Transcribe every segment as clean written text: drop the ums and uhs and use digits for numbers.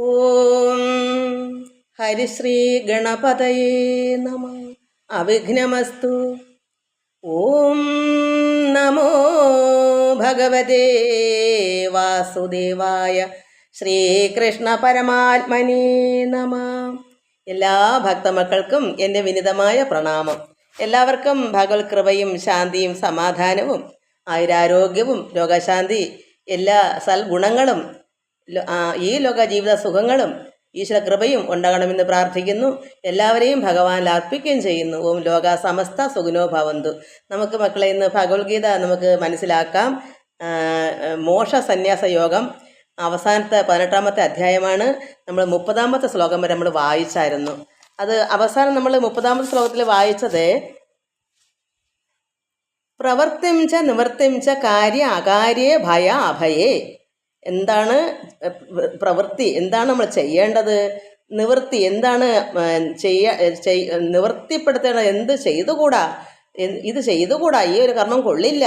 ഓം ഹരിശ്രീ ഗണപതയേ നമ. അവിഘ്നമസ്തു. ഓം നമോ ഭഗവതേ വാസുദേവായ ശ്രീകൃഷ്ണ പരമാത്മനേ നമ. എല്ലാ ഭക്തമക്കൾക്കും എൻ്റെ വിനിതമായ പ്രണാമം. എല്ലാവർക്കും ഭഗവത് കൃപയും ശാന്തിയും സമാധാനവും ആയുരാരോഗ്യവും രോഗശാന്തി എല്ലാ സൽഗുണങ്ങളും ഈ ലോക ജീവിത സുഖങ്ങളും ഈശ്വര കൃപയും ഉണ്ടാകണമെന്ന് പ്രാർത്ഥിക്കുന്നു. എല്ലാവരെയും ഭഗവാനിൽ അർപ്പിക്കുകയും ചെയ്യുന്നു. ഓം ലോക സമസ്ത സുഖിനോ ഭവന്തു. നമുക്ക് മക്കളെ ഇന്ന് ഭഗവത്ഗീത നമുക്ക് മനസ്സിലാക്കാം. മോക്ഷ സന്യാസ യോഗം അവസാനത്തെ 18ാമത്തെ അധ്യായമാണ്. നമ്മൾ 30ാമത്തെ ശ്ലോകം വരെ നമ്മൾ വായിച്ചായിരുന്നു. അത് അവസാനം നമ്മൾ 30ാമത്തെ ശ്ലോകത്തിൽ വായിച്ചത് പ്രവർത്തിം ച നിവൃത്തിം ച കാര്യ അകാര്യേ ഭയ അഭയേ. എന്താണ് പ്രവൃത്തി, എന്താണ് നമ്മൾ ചെയ്യേണ്ടത്, നിവൃത്തി എന്താണ് നിവൃത്തിപ്പെടുത്തേണ്ടത്, എന്ത് ചെയ്തുകൂടാ, ഇത് ചെയ്തുകൂടാ, ഈ ഒരു കർമ്മം കൊള്ളില്ല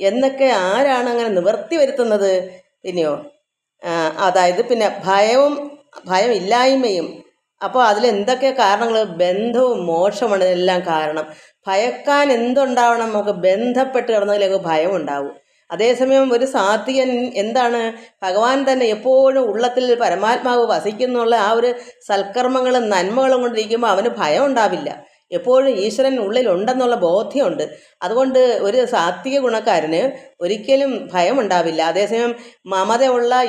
എന്നൊക്കെ ആരാണ് അങ്ങനെ നിവൃത്തി വരുത്തുന്നത്? പിന്നെയോ അതായത് പിന്നെ ഭയമില്ലായ്മയും. അപ്പോൾ അതിലെന്തൊക്കെ കാരണങ്ങൾ? ബന്ധവും മോക്ഷമാണ് എല്ലാം കാരണം. ഭയക്കാൻ എന്തുണ്ടാവണം? നമുക്ക് ബന്ധപ്പെട്ട് കിടന്നതിലേക്ക് ഭയം ഉണ്ടാവും. അതേസമയം ഒരു സാത്വികൻ എന്താണ്? ഭഗവാൻ തന്നെ എപ്പോഴും ഉള്ളത്തിൽ പരമാത്മാവ് വസിക്കുന്നുള്ള ആ ഒരു സൽക്കർമ്മങ്ങളും നന്മകളും കൊണ്ടിരിക്കുമ്പോൾ അവന് ഭയം ഉണ്ടാവില്ല. എപ്പോഴും ഈശ്വരൻ ഉള്ളിലുണ്ടെന്നുള്ള ബോധ്യമുണ്ട്. അതുകൊണ്ട് ഒരു സാത്വിക ഗുണക്കാരന് ഒരിക്കലും ഭയമുണ്ടാവില്ല. അതേസമയം മമതയുള്ള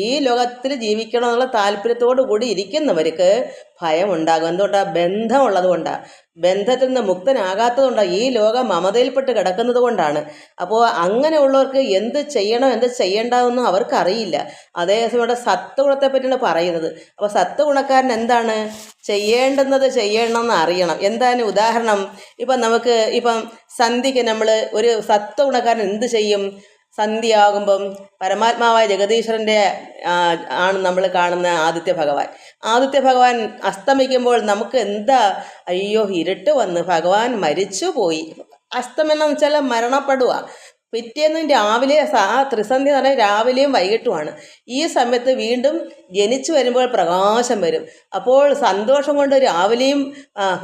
ഈ ലോകത്തിൽ ജീവിക്കണമെന്നുള്ള താല്പര്യത്തോടു കൂടി ഇരിക്കുന്നവർക്ക് ഭയമുണ്ടാകും. എന്തുകൊണ്ടാണ്? ബന്ധമുള്ളത് കൊണ്ടാണ്. ബന്ധത്തിൽ നിന്ന് മുക്തനാകാത്തതുകൊണ്ടാണ്. ഈ ലോകം മമതയിൽപ്പെട്ട് കിടക്കുന്നത് കൊണ്ടാണ്. അപ്പോൾ അങ്ങനെയുള്ളവർക്ക് എന്ത് ചെയ്യണം എന്ത് ചെയ്യേണ്ടതെന്നും അവർക്കറിയില്ല. അതേസമയം ഇവിടെ സത്വഗുണത്തെ പറ്റിയാണ് പറയുന്നത്. അപ്പോൾ സത്വഗുണക്കാരൻ എന്താണ് ചെയ്യേണ്ടുന്നത്? ചെയ്യണമെന്ന് അറിയണം. എന്താണ് ഉദാഹരണം? ഇപ്പം സന്ധ്യയ്ക്ക് നമ്മൾ ഒരു സത്വഗുണക്കാരൻ എന്ത് ചെയ്യും? സന്ധ്യയാകുമ്പം പരമാത്മാവായ ജഗദീശ്വരൻ്റെ ആണ് നമ്മൾ കാണുന്ന ആദിത്യ ഭഗവാൻ അസ്തമിക്കുമ്പോൾ നമുക്ക് എന്താ, അയ്യോ ഇരുട്ട് വന്ന് ഭഗവാൻ മരിച്ചു പോയി. അസ്തമനം വെച്ചാൽ മരണപ്പെടുക. പിറ്റേന്നും രാവിലെ ആ ത്രിസന്ധ്യ എന്ന് പറഞ്ഞാൽ രാവിലെയും വൈകിട്ടുമാണ്. ഈ സമയത്ത് വീണ്ടും ജനിച്ചു വരുമ്പോൾ പ്രകാശം വരും. അപ്പോൾ സന്തോഷം കൊണ്ട് രാവിലെയും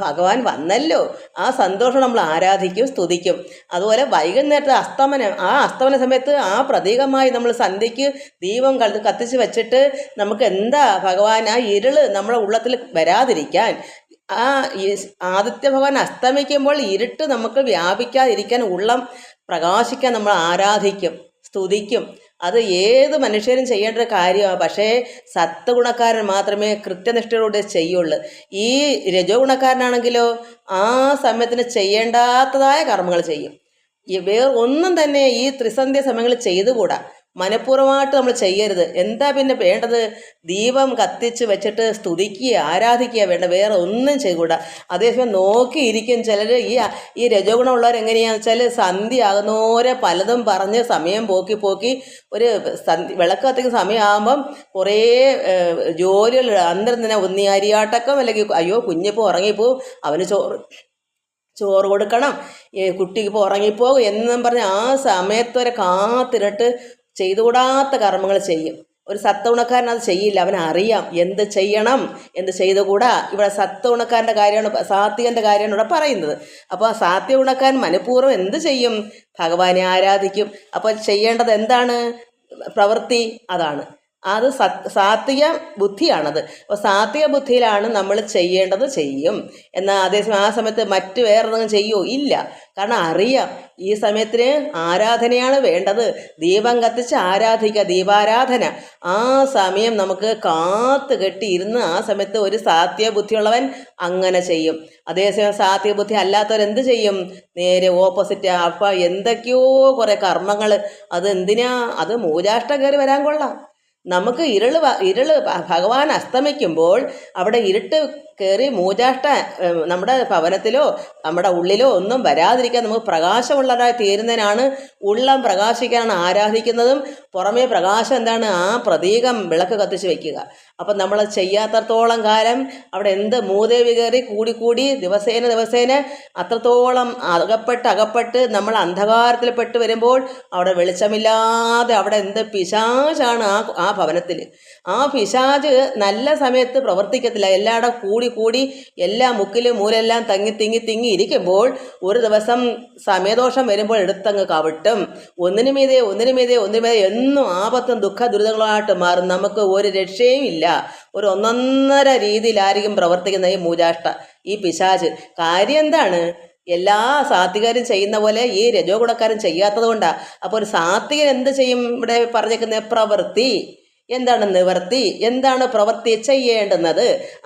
ഭഗവാൻ വന്നല്ലോ, ആ സന്തോഷം നമ്മൾ ആരാധിക്കും, സ്തുതിക്കും. അതുപോലെ വൈകുന്നേരത്തെ അസ്തമന സമയത്ത് ആ പ്രതീകമായി നമ്മൾ സന്ധ്യയ്ക്ക് ദീപം കത്തിച്ച് വെച്ചിട്ട് നമുക്ക് എന്താ ഭഗവാൻ ആ ഇരുള് നമ്മുടെ ഉള്ളത്തിൽ വരാതിരിക്കാൻ, ആദിത്യ ഭഗവാൻ അസ്തമിക്കുമ്പോൾ ഇരുട്ട് നമുക്ക് വ്യാപിക്കാതിരിക്കാൻ, ഉള്ളം പ്രകാശിക്കാൻ നമ്മൾ ആരാധിക്കും, സ്തുതിക്കും. അത് ഏത് മനുഷ്യരും ചെയ്യേണ്ട ഒരു കാര്യമാണ്. പക്ഷേ സത്വഗുണക്കാരൻ മാത്രമേ കൃത്യനിഷ്ഠയോടെ ചെയ്യുള്ളൂ. ഈ രജോ ഗുണക്കാരനാണെങ്കിലോ ആ സമയത്തിന് ചെയ്യേണ്ടാത്തതായ കർമ്മങ്ങൾ ചെയ്യും. വേറെ ഒന്നും തന്നെ ഈ ത്രിസന്ധ്യ സമയങ്ങളിൽ ചെയ്തുകൂടാ. മനഃപൂർവ്വമായിട്ട് നമ്മൾ ചെയ്യരുത്. എന്താ പിന്നെ വേണ്ടത്? ദീപം കത്തിച്ച് വെച്ചിട്ട് സ്തുതിക്കുക, ആരാധിക്കുക വേണ്ട, വേറെ ഒന്നും ചെയ്തുകൂടാ. അതേസമയം നോക്കിയിരിക്കും ചിലർ. ഈ രജോഗുണമുള്ളവർ എങ്ങനെയാണെന്ന് വെച്ചാൽ സന്ധ്യ ആകുന്നവരെ പലതും പറഞ്ഞ് സമയം പോക്കി ഒരു വിളക്ക് കത്തിക്കുന്ന സമയമാകുമ്പം കുറേ ജോലികൾ അന്തരം തന്നെ, ഒന്നി അരിയാട്ടക്കം, അല്ലെങ്കിൽ അയ്യോ കുഞ്ഞിപ്പോൾ ഉറങ്ങിപ്പോവും, അവന് ചോറ് കൊടുക്കണം, കുട്ടിക്ക് ഇപ്പോൾ ഉറങ്ങിപ്പോകും എന്നും പറഞ്ഞ് ആ സമയത്തുവരെ കാത്തിരട്ട് ചെയ്തുകൂടാത്ത കർമ്മങ്ങൾ ചെയ്യും. ഒരു സത്വഗുണക്കാരൻ അത് ചെയ്യില്ല. അവനറിയാം എന്ത് ചെയ്യണം, എന്ത് ചെയ്തുകൂടാ. ഇവിടെ സത്വഗുണക്കാരൻ്റെ കാര്യമാണ്, സാത്വികൻ്റെ കാര്യമാണ് ഇവിടെ പറയുന്നത്. അപ്പോൾ സാത്വിക ഗുണക്കാരൻ മനഃപൂർവ്വം എന്ത് ചെയ്യും? ഭഗവാനെ ആരാധിക്കും. അപ്പോൾ ചെയ്യേണ്ടത് എന്താണ്? പ്രവൃത്തി. അതാണ് അത് സാത്വിക ബുദ്ധിയാണത്. അപ്പോൾ സാത്വിക ബുദ്ധിയിലാണ് നമ്മൾ ചെയ്യേണ്ടത് ചെയ്യും. എന്നാൽ അതേസമയം ആ സമയത്ത് മറ്റ് വേറെന്തെങ്കിലും ചെയ്യുമോ? ഇല്ല. കാരണം അറിയാം ഈ സമയത്തിന് ആരാധനയാണ് വേണ്ടത്. ദീപം കത്തിച്ച് ആരാധിക്കുക, ദീപാരാധന. ആ സമയം നമുക്ക് കാത്തു കെട്ടിയിരുന്ന് ആ സമയത്ത് ഒരു സാത്വിക ബുദ്ധിയുള്ളവൻ അങ്ങനെ ചെയ്യും. അതേസമയം സാത്വിക ബുദ്ധി അല്ലാത്തവരെന്ത് ചെയ്യും? നേരെ ഓപ്പോസിറ്റ്. അപ്പം എന്തൊക്കെയോ കുറേ കർമ്മങ്ങൾ. അത് എന്തിനാ? അത് മൂലാഷ്ടം കയറി വരാൻ കൊള്ളാം. നമുക്ക് ഇരുള് ഭഗവാൻ അസ്തമിക്കുമ്പോൾ അവിടെ ഇരുട്ട് കയറി മൂജാഷ്ട നമ്മുടെ ഭവനത്തിലോ നമ്മുടെ ഉള്ളിലോ ഒന്നും വരാതിരിക്കാൻ നമുക്ക് പ്രകാശമുള്ളതായി തീരുന്നതിനാണ്, ഉള്ളം പ്രകാശിക്കാനാണ് ആരാധിക്കുന്നതും. പുറമേ പ്രകാശം എന്താണ്? ആ പ്രതീകം വിളക്ക് കത്തിച്ച് വയ്ക്കുക. അപ്പം നമ്മൾ ചെയ്യാത്തത്തോളം കാലം അവിടെ എന്ത് മൂദേവി കയറി കൂടിക്കൂടി ദിവസേന അത്രത്തോളം അകപ്പെട്ട് നമ്മൾ അന്ധകാരത്തിൽ പെട്ട് വരുമ്പോൾ അവിടെ വെളിച്ചമില്ലാതെ അവിടെ എന്ത് പിശാചാണ് ആ ഭവനത്തിൽ. ആ പിശാച് നല്ല സമയത്ത് പ്രവർത്തിക്കത്തില്ല. എല്ലായിടം കൂടി എല്ലാ മുക്കിലും മൂലെല്ലാം തിങ്ങി ഇരിക്കുമ്പോൾ ഒരു ദിവസം സമയദോഷം വരുമ്പോൾ എടുത്തങ്ങ് കവിട്ടും. ഒന്നിനു മീതെ എന്നും ആപത്തും ദുഃഖ ദുരിതങ്ങളായിട്ട് മാറും. നമുക്ക് ഒരു രക്ഷയും ഇല്ല. ഒരു ഒന്നൊന്നര രീതിയിലായിരിക്കും പ്രവർത്തിക്കുന്ന ഈ മൂജാഷ്ട, ഈ പിശാച്. കാര്യം എന്താണ്? എല്ലാ സാത്വികരും ചെയ്യുന്ന പോലെ ഈ രജോ ഗുണക്കാരും ചെയ്യാത്തത് കൊണ്ടാണ്. അപ്പോൾ ഒരു സാത്വികൻ എന്ത് ചെയ്യും? ഇവിടെ പറഞ്ഞേക്കുന്ന പ്രവൃത്തി എന്താണ്? നിവർത്തി എന്താണ്? പ്രവൃത്തി ചെയ്യേണ്ടുന്നത്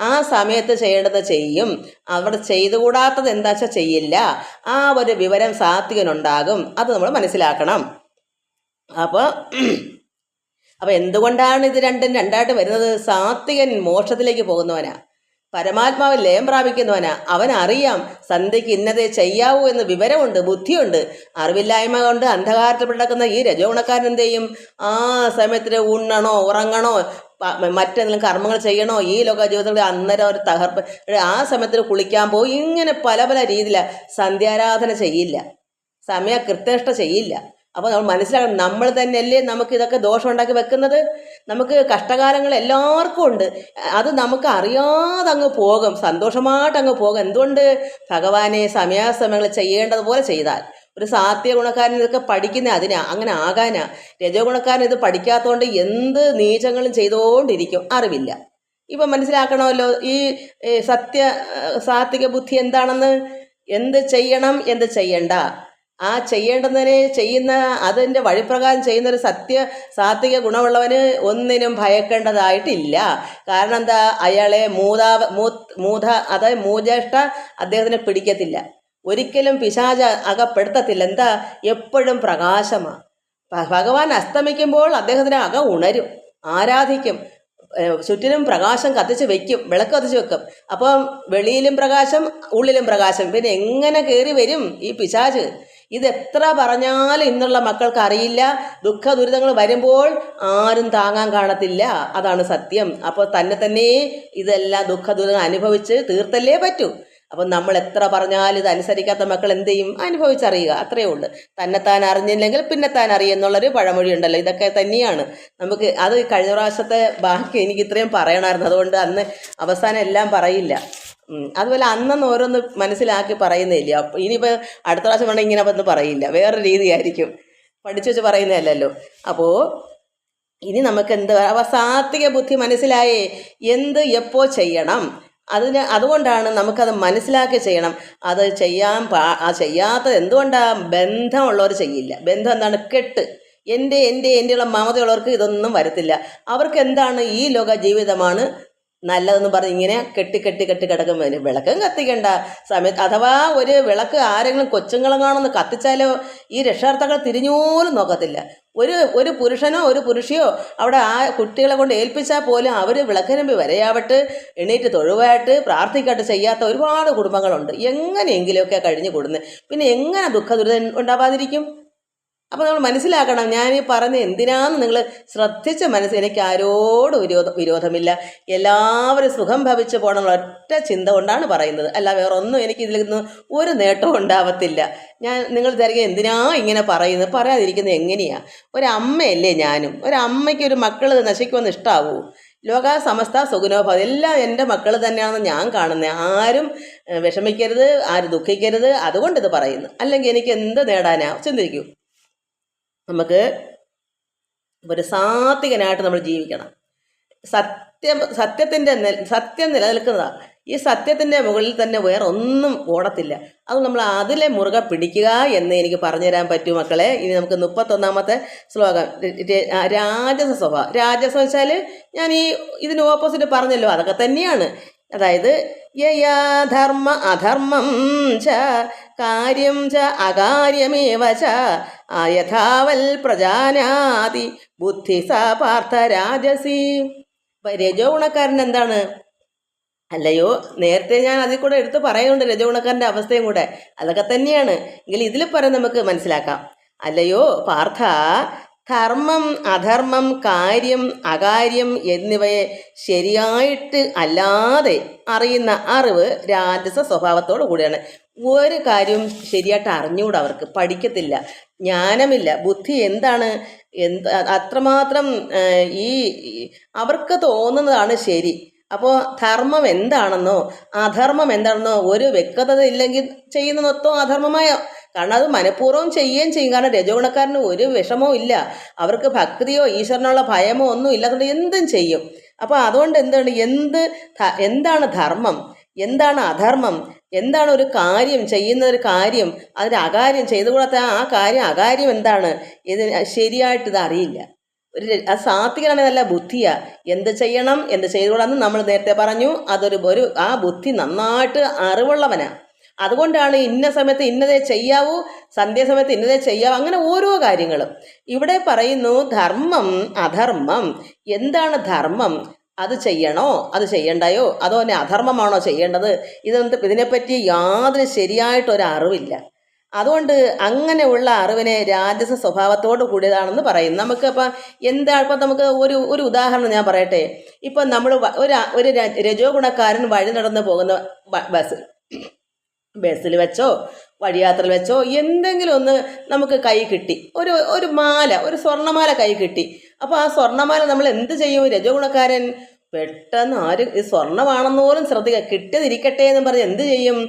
ആ സമയത്ത് ചെയ്യേണ്ടത് ചെയ്യും. അവിടെ ചെയ്തുകൂടാത്തത് എന്താ വെച്ചാൽ ചെയ്യില്ല. ആ ഒരു വിവരം സാത്വികനുണ്ടാകും. അത് നമ്മൾ മനസ്സിലാക്കണം. അപ്പോൾ എന്തുകൊണ്ടാണ് ഇത് രണ്ടും രണ്ടായിട്ട് വരുന്നത്? സാത്വികൻ മോക്ഷത്തിലേക്ക് പോകുന്നവനാ, പരമാത്മാവിൽ ലയം പ്രാപിക്കുന്നവനാ. അവനറിയാം സന്ധ്യയ്ക്ക് ഇന്നതേ ചെയ്യാവൂ എന്ന് വിവരമുണ്ട്, ബുദ്ധിയുണ്ട്. അറിവില്ലായ്മ കൊണ്ട് അന്ധകാരത്തിൽ കിടക്കുന്ന ഈ രജോ ഗുണക്കാരൻ എന്ത് ചെയ്യും? ആ സമയത്തിന് ഉണ്ണണോ ഉറങ്ങണോ മറ്റെന്തെങ്കിലും കർമ്മങ്ങൾ ചെയ്യണോ, ഈ ലോക ജീവിതത്തിൽ അന്നേരം ഒരു തകർപ്പ്, ആ സമയത്തിന് കുളിക്കാൻ പോകും. ഇങ്ങനെ പല രീതിയിലാണ്. സന്ധ്യാരാധന ചെയ്യില്ല, സമയ കൃത്യനിഷ്ഠ ചെയ്യില്ല. അപ്പോൾ നമ്മൾ മനസ്സിലാക്കണം, നമ്മൾ തന്നെയല്ലേ നമുക്ക് ഇതൊക്കെ ദോഷം ഉണ്ടാക്കി വെക്കുന്നത്. നമുക്ക് കഷ്ടകാലങ്ങൾ എല്ലാവർക്കും ഉണ്ട്. അത് നമുക്ക് അറിയാതെ അങ്ങ് പോകും, സന്തോഷമായിട്ട് അങ്ങ് പോകും. എന്തുകൊണ്ട്? ഭഗവാനെ സമയാസമയങ്ങൾ ചെയ്യേണ്ടതുപോലെ ചെയ്താൽ. ഒരു സാത്വിക ഗുണക്കാരൻ ഇതൊക്കെ പഠിക്കുന്ന അതിനാ, അങ്ങനെ ആകാനാ. രജോ ഗുണക്കാരൻ ഇത് പഠിക്കാത്തതുകൊണ്ട് എന്ത് നീചങ്ങളും ചെയ്തുകൊണ്ടിരിക്കും, അറിവില്ല. ഇപ്പം മനസ്സിലാക്കണമല്ലോ ഈ സാത്വിക ബുദ്ധി എന്താണെന്ന്. എന്ത് ചെയ്യണം, എന്ത് ചെയ്യണ്ട, ആ ചെയ്യേണ്ടതിനെ ചെയ്യുന്ന അതിൻ്റെ വഴിപ്രകാരം ചെയ്യുന്ന ഒരു സാത്വിക ഗുണമുള്ളവന് ഒന്നിനും ഭയക്കേണ്ടതായിട്ടില്ല. കാരണം എന്താ? അയാളെ അതായത് മൂജേഷ്ട അദ്ദേഹത്തിനെ പിടിക്കത്തില്ല, ഒരിക്കലും പിശാച അകപ്പെടുത്തത്തില്ല. എന്താ? എപ്പോഴും പ്രകാശമാണ്. ഭഗവാൻ അസ്തമിക്കുമ്പോൾ അദ്ദേഹത്തിന് അകം ഉണരും, ആരാധിക്കും, ചുറ്റിനും പ്രകാശം കത്തിച്ച് വെക്കും, വിളക്ക് കത്തിച്ച് വെക്കും. അപ്പം വെളിയിലും പ്രകാശം, ഉള്ളിലും പ്രകാശം. പിന്നെ എങ്ങനെ കയറി വരും ഈ പിശാച്? ഇതെത്ര പറഞ്ഞാലും ഇന്നുള്ള മക്കൾക്ക് അറിയില്ല. ദുഃഖ ദുരിതങ്ങൾ വരുമ്പോൾ ആരും താങ്ങാൻ കാണത്തില്ല. അതാണ് സത്യം. അപ്പോൾ തന്നെ ഇതെല്ലാം ദുഃഖ ദുരിതങ്ങൾ അനുഭവിച്ച് തീർത്തല്ലേ പറ്റൂ. അപ്പം നമ്മൾ എത്ര പറഞ്ഞാലും ഇത് അനുസരിക്കാത്ത മക്കൾ എന്ത് ചെയ്യും? അനുഭവിച്ചറിയുക, അത്രയേ ഉള്ളൂ. തന്നെത്താൻ അറിഞ്ഞില്ലെങ്കിൽ പിന്നെ താൻ അറിയുന്നുള്ളൊരു പഴമൊഴി ഉണ്ടല്ലോ. ഇതൊക്കെ തന്നെയാണ് നമുക്ക്. അത് കഴിഞ്ഞ പ്രാവശ്യത്തെ ബാക്കി എനിക്ക് ഇത്രയും പറയണമായിരുന്നു, അതുകൊണ്ട് അന്ന് അവസാനം എല്ലാം പറയില്ല. അതുപോലെ അന്നൊന്ന് ഓരോന്ന് മനസ്സിലാക്കി പറയുന്നില്ല. അപ്പോൾ ഇനിയിപ്പോൾ അടുത്ത പ്രാവശ്യം വേണമെങ്കിൽ ഇങ്ങനെ വന്ന് പറയില്ല, വേറെ രീതിയായിരിക്കും, പഠിച്ചു വെച്ച് പറയുന്നതല്ലല്ലോ. അപ്പോൾ ഇനി നമുക്ക് എന്ത് സാത്വിക ബുദ്ധി മനസ്സിലായേ എന്ത് എപ്പോൾ ചെയ്യണം. അതുകൊണ്ടാണ് നമുക്കത് മനസ്സിലാക്കി ചെയ്യണം. അത് ചെയ്യാത്തത് എന്തുകൊണ്ടാണ്? ബന്ധമുള്ളവർ ചെയ്യില്ല. ബന്ധം എന്താണ്? കെട്ട്. എൻ്റെയുള്ള മമതയുള്ളവർക്ക് ഇതൊന്നും വരത്തില്ല. അവർക്ക് എന്താണ്? ഈ ലോക ജീവിതമാണ് നല്ലതെന്ന് പറഞ്ഞ് ഇങ്ങനെ കെട്ടി കിടക്കും. വിളക്കും കത്തിക്കണ്ട സമയത്ത് അഥവാ ഒരു വിളക്ക് ആരെങ്കിലും കൊച്ചുങ്ങളെങ്ങാണെന്ന് കത്തിച്ചാലോ ഈ രക്ഷാർത്ഥങ്ങൾ തിരിഞ്ഞോലും നോക്കത്തില്ല. ഒരു പുരുഷനോ ഒരു പുരുഷിയോ അവിടെ ആ കുട്ടികളെ കൊണ്ട് ഏൽപ്പിച്ചാൽ പോലും അവർ വിളക്കിനമ്പി വരയാവട്ട്, എണീറ്റ് തൊഴുവായിട്ട് പ്രാർത്ഥിക്കാട്ട് ചെയ്യാത്ത ഒരുപാട് കുടുംബങ്ങളുണ്ട്. എങ്ങനെയെങ്കിലുമൊക്കെ കഴിഞ്ഞു കൂടുന്നത്. പിന്നെ എങ്ങനെ ദുഃഖ ദുരിതം ഉണ്ടാവാതിരിക്കും? അപ്പോൾ നമ്മൾ മനസ്സിലാക്കണം, ഞാൻ ഈ പറഞ്ഞ എന്തിനാന്ന് നിങ്ങൾ ശ്രദ്ധിച്ച് എനിക്ക് ആരോടും വിരോധമില്ല. എല്ലാവരും സുഖം ഭവിച്ച് പോകണം ഒറ്റ ചിന്ത കൊണ്ടാണ് പറയുന്നത്. അല്ല വേറെ ഒന്നും എനിക്ക് ഇതിൽ നിന്ന് ഒരു നേട്ടവും ഉണ്ടാവത്തില്ല. നിങ്ങൾ വിചാരിക്കുക എന്തിനാ ഇങ്ങനെ പറയുന്നത്? പറയാതിരിക്കുന്നത് എങ്ങനെയാണ്? ഒരമ്മയല്ലേ ഞാനും. ഒരമ്മയ്ക്ക് ഒരു മക്കൾ നശിക്കുമെന്ന് ഇഷ്ടാവൂ? ലോക സമസ്ത സുഖനോഭവ എല്ലാം എൻ്റെ മക്കൾ തന്നെയാണെന്ന് ഞാൻ കാണുന്നത്. ആരും വിഷമിക്കരുത്, ആരും ദുഃഖിക്കരുത്, അതുകൊണ്ട് ഇത് പറയുന്നു. അല്ലെങ്കിൽ എനിക്ക് എന്ത് നേടാനാ? ചിന്തിക്കൂ. നമുക്ക് ഒരു സാത്വികനായിട്ട് നമ്മൾ ജീവിക്കണം. സത്യം നിലനിൽക്കുന്നതാണ്. ഈ സത്യത്തിൻ്റെ മുകളിൽ തന്നെ വേറെ ഒന്നും ഓടത്തില്ല. അത് നമ്മൾ അതിലെ മുറുകെ പിടിക്കുക എന്ന് എനിക്ക് പറഞ്ഞുതരാൻ പറ്റൂ മക്കളെ. ഇനി നമുക്ക് 31ാമത്തെ ശ്ലോകം. രാജസ സ്വഭാവം. രാജസം വെച്ചാൽ ഞാൻ ഇതിന് ഓപ്പോസിറ്റ് പറഞ്ഞല്ലോ, അതൊക്കെ തന്നെയാണ്. അതായത് യയാധർമ്മ അധർമ്മം ച കാര്യം ച അകാര്യമേവ ച യഥാവൽ പ്രജാനാതി ബുദ്ധി സ പാർത്ഥ രാജസി. രജോ ഗുണക്കാരൻ എന്താണ്? അല്ലയോ, നേരത്തെ ഞാൻ അതിൽ കൂടെ എടുത്ത് പറയുന്നുണ്ട് രജോഗുണക്കാരൻ്റെ അവസ്ഥയും കൂടെ. അതൊക്കെ തന്നെയാണ്. എങ്കിൽ ഇതിൽ പറയാൻ നമുക്ക് മനസ്സിലാക്കാം. അല്ലയോ പാർത്ഥ, ധർമ്മം അധർമ്മം കാര്യം അകാര്യം എന്നിവയെ ശരിയായിട്ട് അല്ലാതെ അറിയുന്ന അറിവ് രാജസ സ്വഭാവത്തോടു കൂടിയാണ്. ഒരു കാര്യവും ശരിയായിട്ട് അറിഞ്ഞുകൂടാ, അവർക്ക് പഠിക്കത്തില്ല, ജ്ഞാനമില്ല, ബുദ്ധി എന്താണ് അത്രമാത്രം ഈ അവർക്ക് തോന്നുന്നതാണ് ശരി. അപ്പോൾ ധർമ്മം എന്താണെന്നോ അധർമ്മം എന്താണെന്നോ ഒരു വ്യക്തത ഇല്ലെങ്കിൽ ചെയ്യുന്ന മൊത്തം അധർമ്മമായ, കാരണം അത് മനഃപൂർവ്വം ചെയ്യുകയും ചെയ്യും. കാരണം രജോഗുണക്കാരന് ഒരു വിഷമവും ഇല്ല, അവർക്ക് ഭക്തിയോ ഈശ്വരനുള്ള ഭയമോ ഒന്നും ഇല്ലാത്തതുകൊണ്ട് എന്തും ചെയ്യും. അപ്പോൾ അതുകൊണ്ട് എന്താണ് ധർമ്മം, എന്താണ് അധർമ്മം, എന്താണ് ഒരു കാര്യം ചെയ്യുന്ന ഒരു കാര്യം, അതിന് അകാര്യം ചെയ്തുകൂടാത്ത ആ കാര്യം അകാര്യം എന്താണ്, ഇത് ശരിയായിട്ട് ഇത് അറിയില്ല. സാത്വികനാണെങ്കിൽ നല്ല ബുദ്ധിയാ, എന്ത് ചെയ്യണം എന്ത് ചെയ്തുകൂടാന്ന് നമ്മൾ നേരത്തെ പറഞ്ഞു. ആ ബുദ്ധി നന്നായിട്ട് അറിവുള്ളവനാ. അതുകൊണ്ടാണ് ഇന്ന സമയത്ത് ഇന്നതേ ചെയ്യാവൂ, സന്ധ്യാസമയത്ത് ഇന്നതേ ചെയ്യാവൂ, അങ്ങനെ ഓരോ കാര്യങ്ങളും ഇവിടെ പറയുന്നു. ധർമ്മം അധർമ്മം, എന്താണ് ധർമ്മം, അത് ചെയ്യണോ അത് ചെയ്യണ്ടായോ, അതോ തന്നെ അധർമ്മമാണോ ചെയ്യേണ്ടത്, ഇതിനെപ്പറ്റി യാതൊരു ശരിയായിട്ടൊരു അറിവില്ല. അതുകൊണ്ട് അങ്ങനെയുള്ള അറിവിനെ രാജസ സ്വഭാവത്തോട് കൂടിയതാണെന്ന് പറയും. നമുക്ക് ഇപ്പം നമുക്ക് ഒരു ഉദാഹരണം ഞാൻ പറയട്ടെ. ഇപ്പം നമ്മൾ ഒരു രജോ ഗുണക്കാരൻ വഴി നടന്ന് പോകുന്ന ബസ്സിൽ വെച്ചോ വഴിയാത്രയിൽ വെച്ചോ എന്തെങ്കിലും ഒന്ന് നമുക്ക് കൈ കിട്ടി, ഒരു മാല, ഒരു സ്വർണ്ണമാല കൈ കിട്ടി. അപ്പോൾ ആ സ്വർണ്ണമാല നമ്മൾ എന്ത് ചെയ്യും? രജോ ഗുണക്കാരൻ പെട്ടെന്ന് ഈ സ്വർണ്ണമാണെന്ന് പോലും ശ്രദ്ധിക്കുക, കിട്ടിയതിരിക്കട്ടെ എന്ന് പറഞ്ഞ് എന്ത് ചെയ്യും?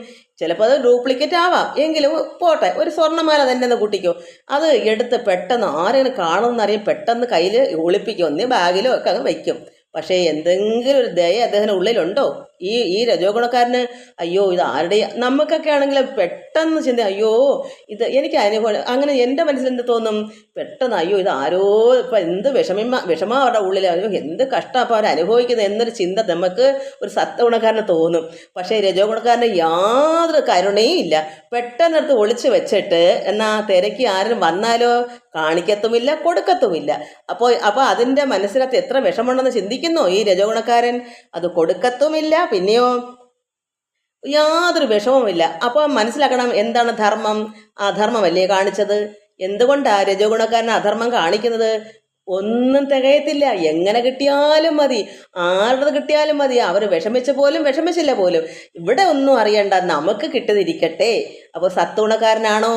ചിലപ്പോൾ അത് ഡ്യൂപ്ലിക്കേറ്റ് ആവാം, എങ്കിലും പോട്ടെ, ഒരു സ്വർണ്ണമാല തന്നെ ഒന്ന് കൂട്ടിക്കോ, അത് എടുത്ത് പെട്ടെന്ന് ആരെങ്കിലും കാണുമെന്നറിയാം പെട്ടെന്ന് കയ്യിൽ ഒളിപ്പിക്കും, ഒന്നേ ബാഗിലോ ഒക്കെ അങ്ങ് വയ്ക്കും. പക്ഷേ എന്തെങ്കിലും ഒരു ദയ അദ്ദേഹത്തിൻ്റെ ഉള്ളിലുണ്ടോ? ഈ രജോ ഗുണക്കാരന് അയ്യോ ഇത് ആരുടെ, നമുക്കൊക്കെ ആണെങ്കിൽ പെട്ടെന്ന് ചിന്ത, അയ്യോ ഇത് എനിക്ക് അനുഭവം, അങ്ങനെ എൻ്റെ മനസ്സിൽ എന്ത് തോന്നും? പെട്ടെന്ന് അയ്യോ ഇത് ആരോ ഇപ്പം എന്ത് വിഷമം അവരുടെ ഉള്ളിൽ, അയ്യോ എന്ത് കഷ്ടം അപ്പോൾ അവർ അനുഭവിക്കുന്നത് എന്നൊരു ചിന്ത നമുക്ക് ഒരു സത്വഗുണക്കാരന് തോന്നും. പക്ഷേ രജോ ഗുണക്കാരന് യാതൊരു കരുണയും ഇല്ല, പെട്ടെന്നെടുത്ത് ഒളിച്ചു വെച്ചിട്ട് എന്നാൽ തിരക്കി ആരും വന്നാലോ കാണിക്കത്തുമില്ല കൊടുക്കത്തുമില്ല. അപ്പോൾ അതിൻ്റെ മനസ്സിനകത്ത് എത്ര വിഷമമുണ്ടെന്ന് ചിന്തിക്കുന്നോ ഈ രജോ ഗുണക്കാരൻ? അത് കൊടുക്കത്തുമില്ല, പിന്നെയോ യാതൊരു വിഷമവുമില്ല. അപ്പോൾ മനസ്സിലാക്കണം, എന്താണ് ധർമ്മം അധർമ്മമല്ലേ കാണിച്ചത്. എന്തുകൊണ്ടാണ് രജോ ഗുണക്കാരൻ അധർമ്മം കാണിക്കുന്നത്? ഒന്നും തികയത്തില്ല, എങ്ങനെ കിട്ടിയാലും മതി, ആരുടെ കിട്ടിയാലും മതി, അവർ വിഷമിച്ചില്ല പോലും, ഇവിടെ ഒന്നും അറിയണ്ട, നമുക്ക് കിട്ടതിരിക്കട്ടെ. അപ്പോൾ സത്വഗുണക്കാരനാണോ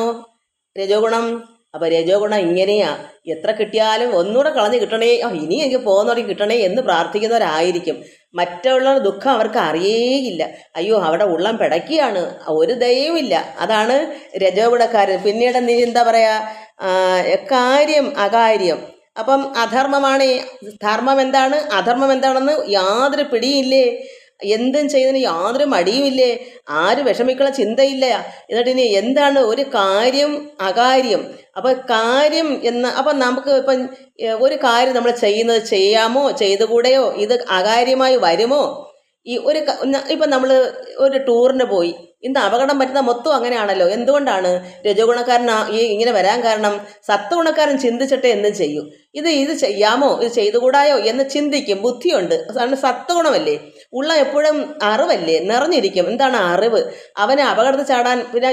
രജോ ഗുണം? അപ്പോൾ രജോ ഗുണം ഇങ്ങനെയാ, എത്ര കിട്ടിയാലും ഒന്നുകൂടെ കളഞ്ഞ് കിട്ടണേ, ഇനി എനിക്ക് പോകുന്നവർക്ക് കിട്ടണേ എന്ന് പ്രാർത്ഥിക്കുന്നവരായിരിക്കും. മറ്റുള്ള ദുഃഖം അവർക്ക് അറിയേയില്ല. അയ്യോ അവിടെ ഉള്ളം പിടയ്ക്കുകയാണ്, ഒരു ദയവും ഇല്ല. അതാണ് രജോ ഗുണക്കാരൻ. പിന്നീട് നീ എന്താ പറയുക, കാര്യം അകാര്യം. അപ്പം അധർമ്മമാണ്, ധർമ്മം എന്താണ് അധർമ്മം എന്താണെന്ന് യാതൊരു പിടിയില്ലേ, എന്തും ചെയ്യുന്നതിന് യാതൊരു മടിയുമില്ലേ, ആര് വിഷമിക്കുള്ള ചിന്തയില്ല. എന്നിട്ട് ഇനി എന്താണ് ഒരു കാര്യം അകാര്യം. അപ്പോൾ കാര്യം അപ്പം നമുക്ക് ഇപ്പം ഒരു കാര്യം നമ്മൾ ചെയ്യുന്നത് ചെയ്യാമോ ചെയ്തുകൂടെയോ, ഇത് അകാര്യമായി വരുമോ? ഇപ്പം നമ്മൾ ഒരു ടൂറിന് പോയി, ഇന്ന് അപകടം പറ്റുന്ന മൊത്തം അങ്ങനെയാണല്ലോ. എന്തുകൊണ്ടാണ് രജോ ഗുണക്കാരൻ ഇങ്ങനെ വരാൻ കാരണം? സത്വഗുണക്കാരൻ ചിന്തിച്ചിട്ടേ എന്തും ചെയ്യൂ. ഇത് ചെയ്യാമോ ഇത് ചെയ്തുകൂടായോ എന്ന് ചിന്തിക്കും, ബുദ്ധിയുണ്ട്. അതാണ് സത്വഗുണമല്ലേ, ഉള്ള എപ്പോഴും അറിവല്ലേ നിറഞ്ഞിരിക്കും. എന്താണ് അറിവ്? അവനെ അപകടത്തിൽ ചാടാൻ പിന്നെ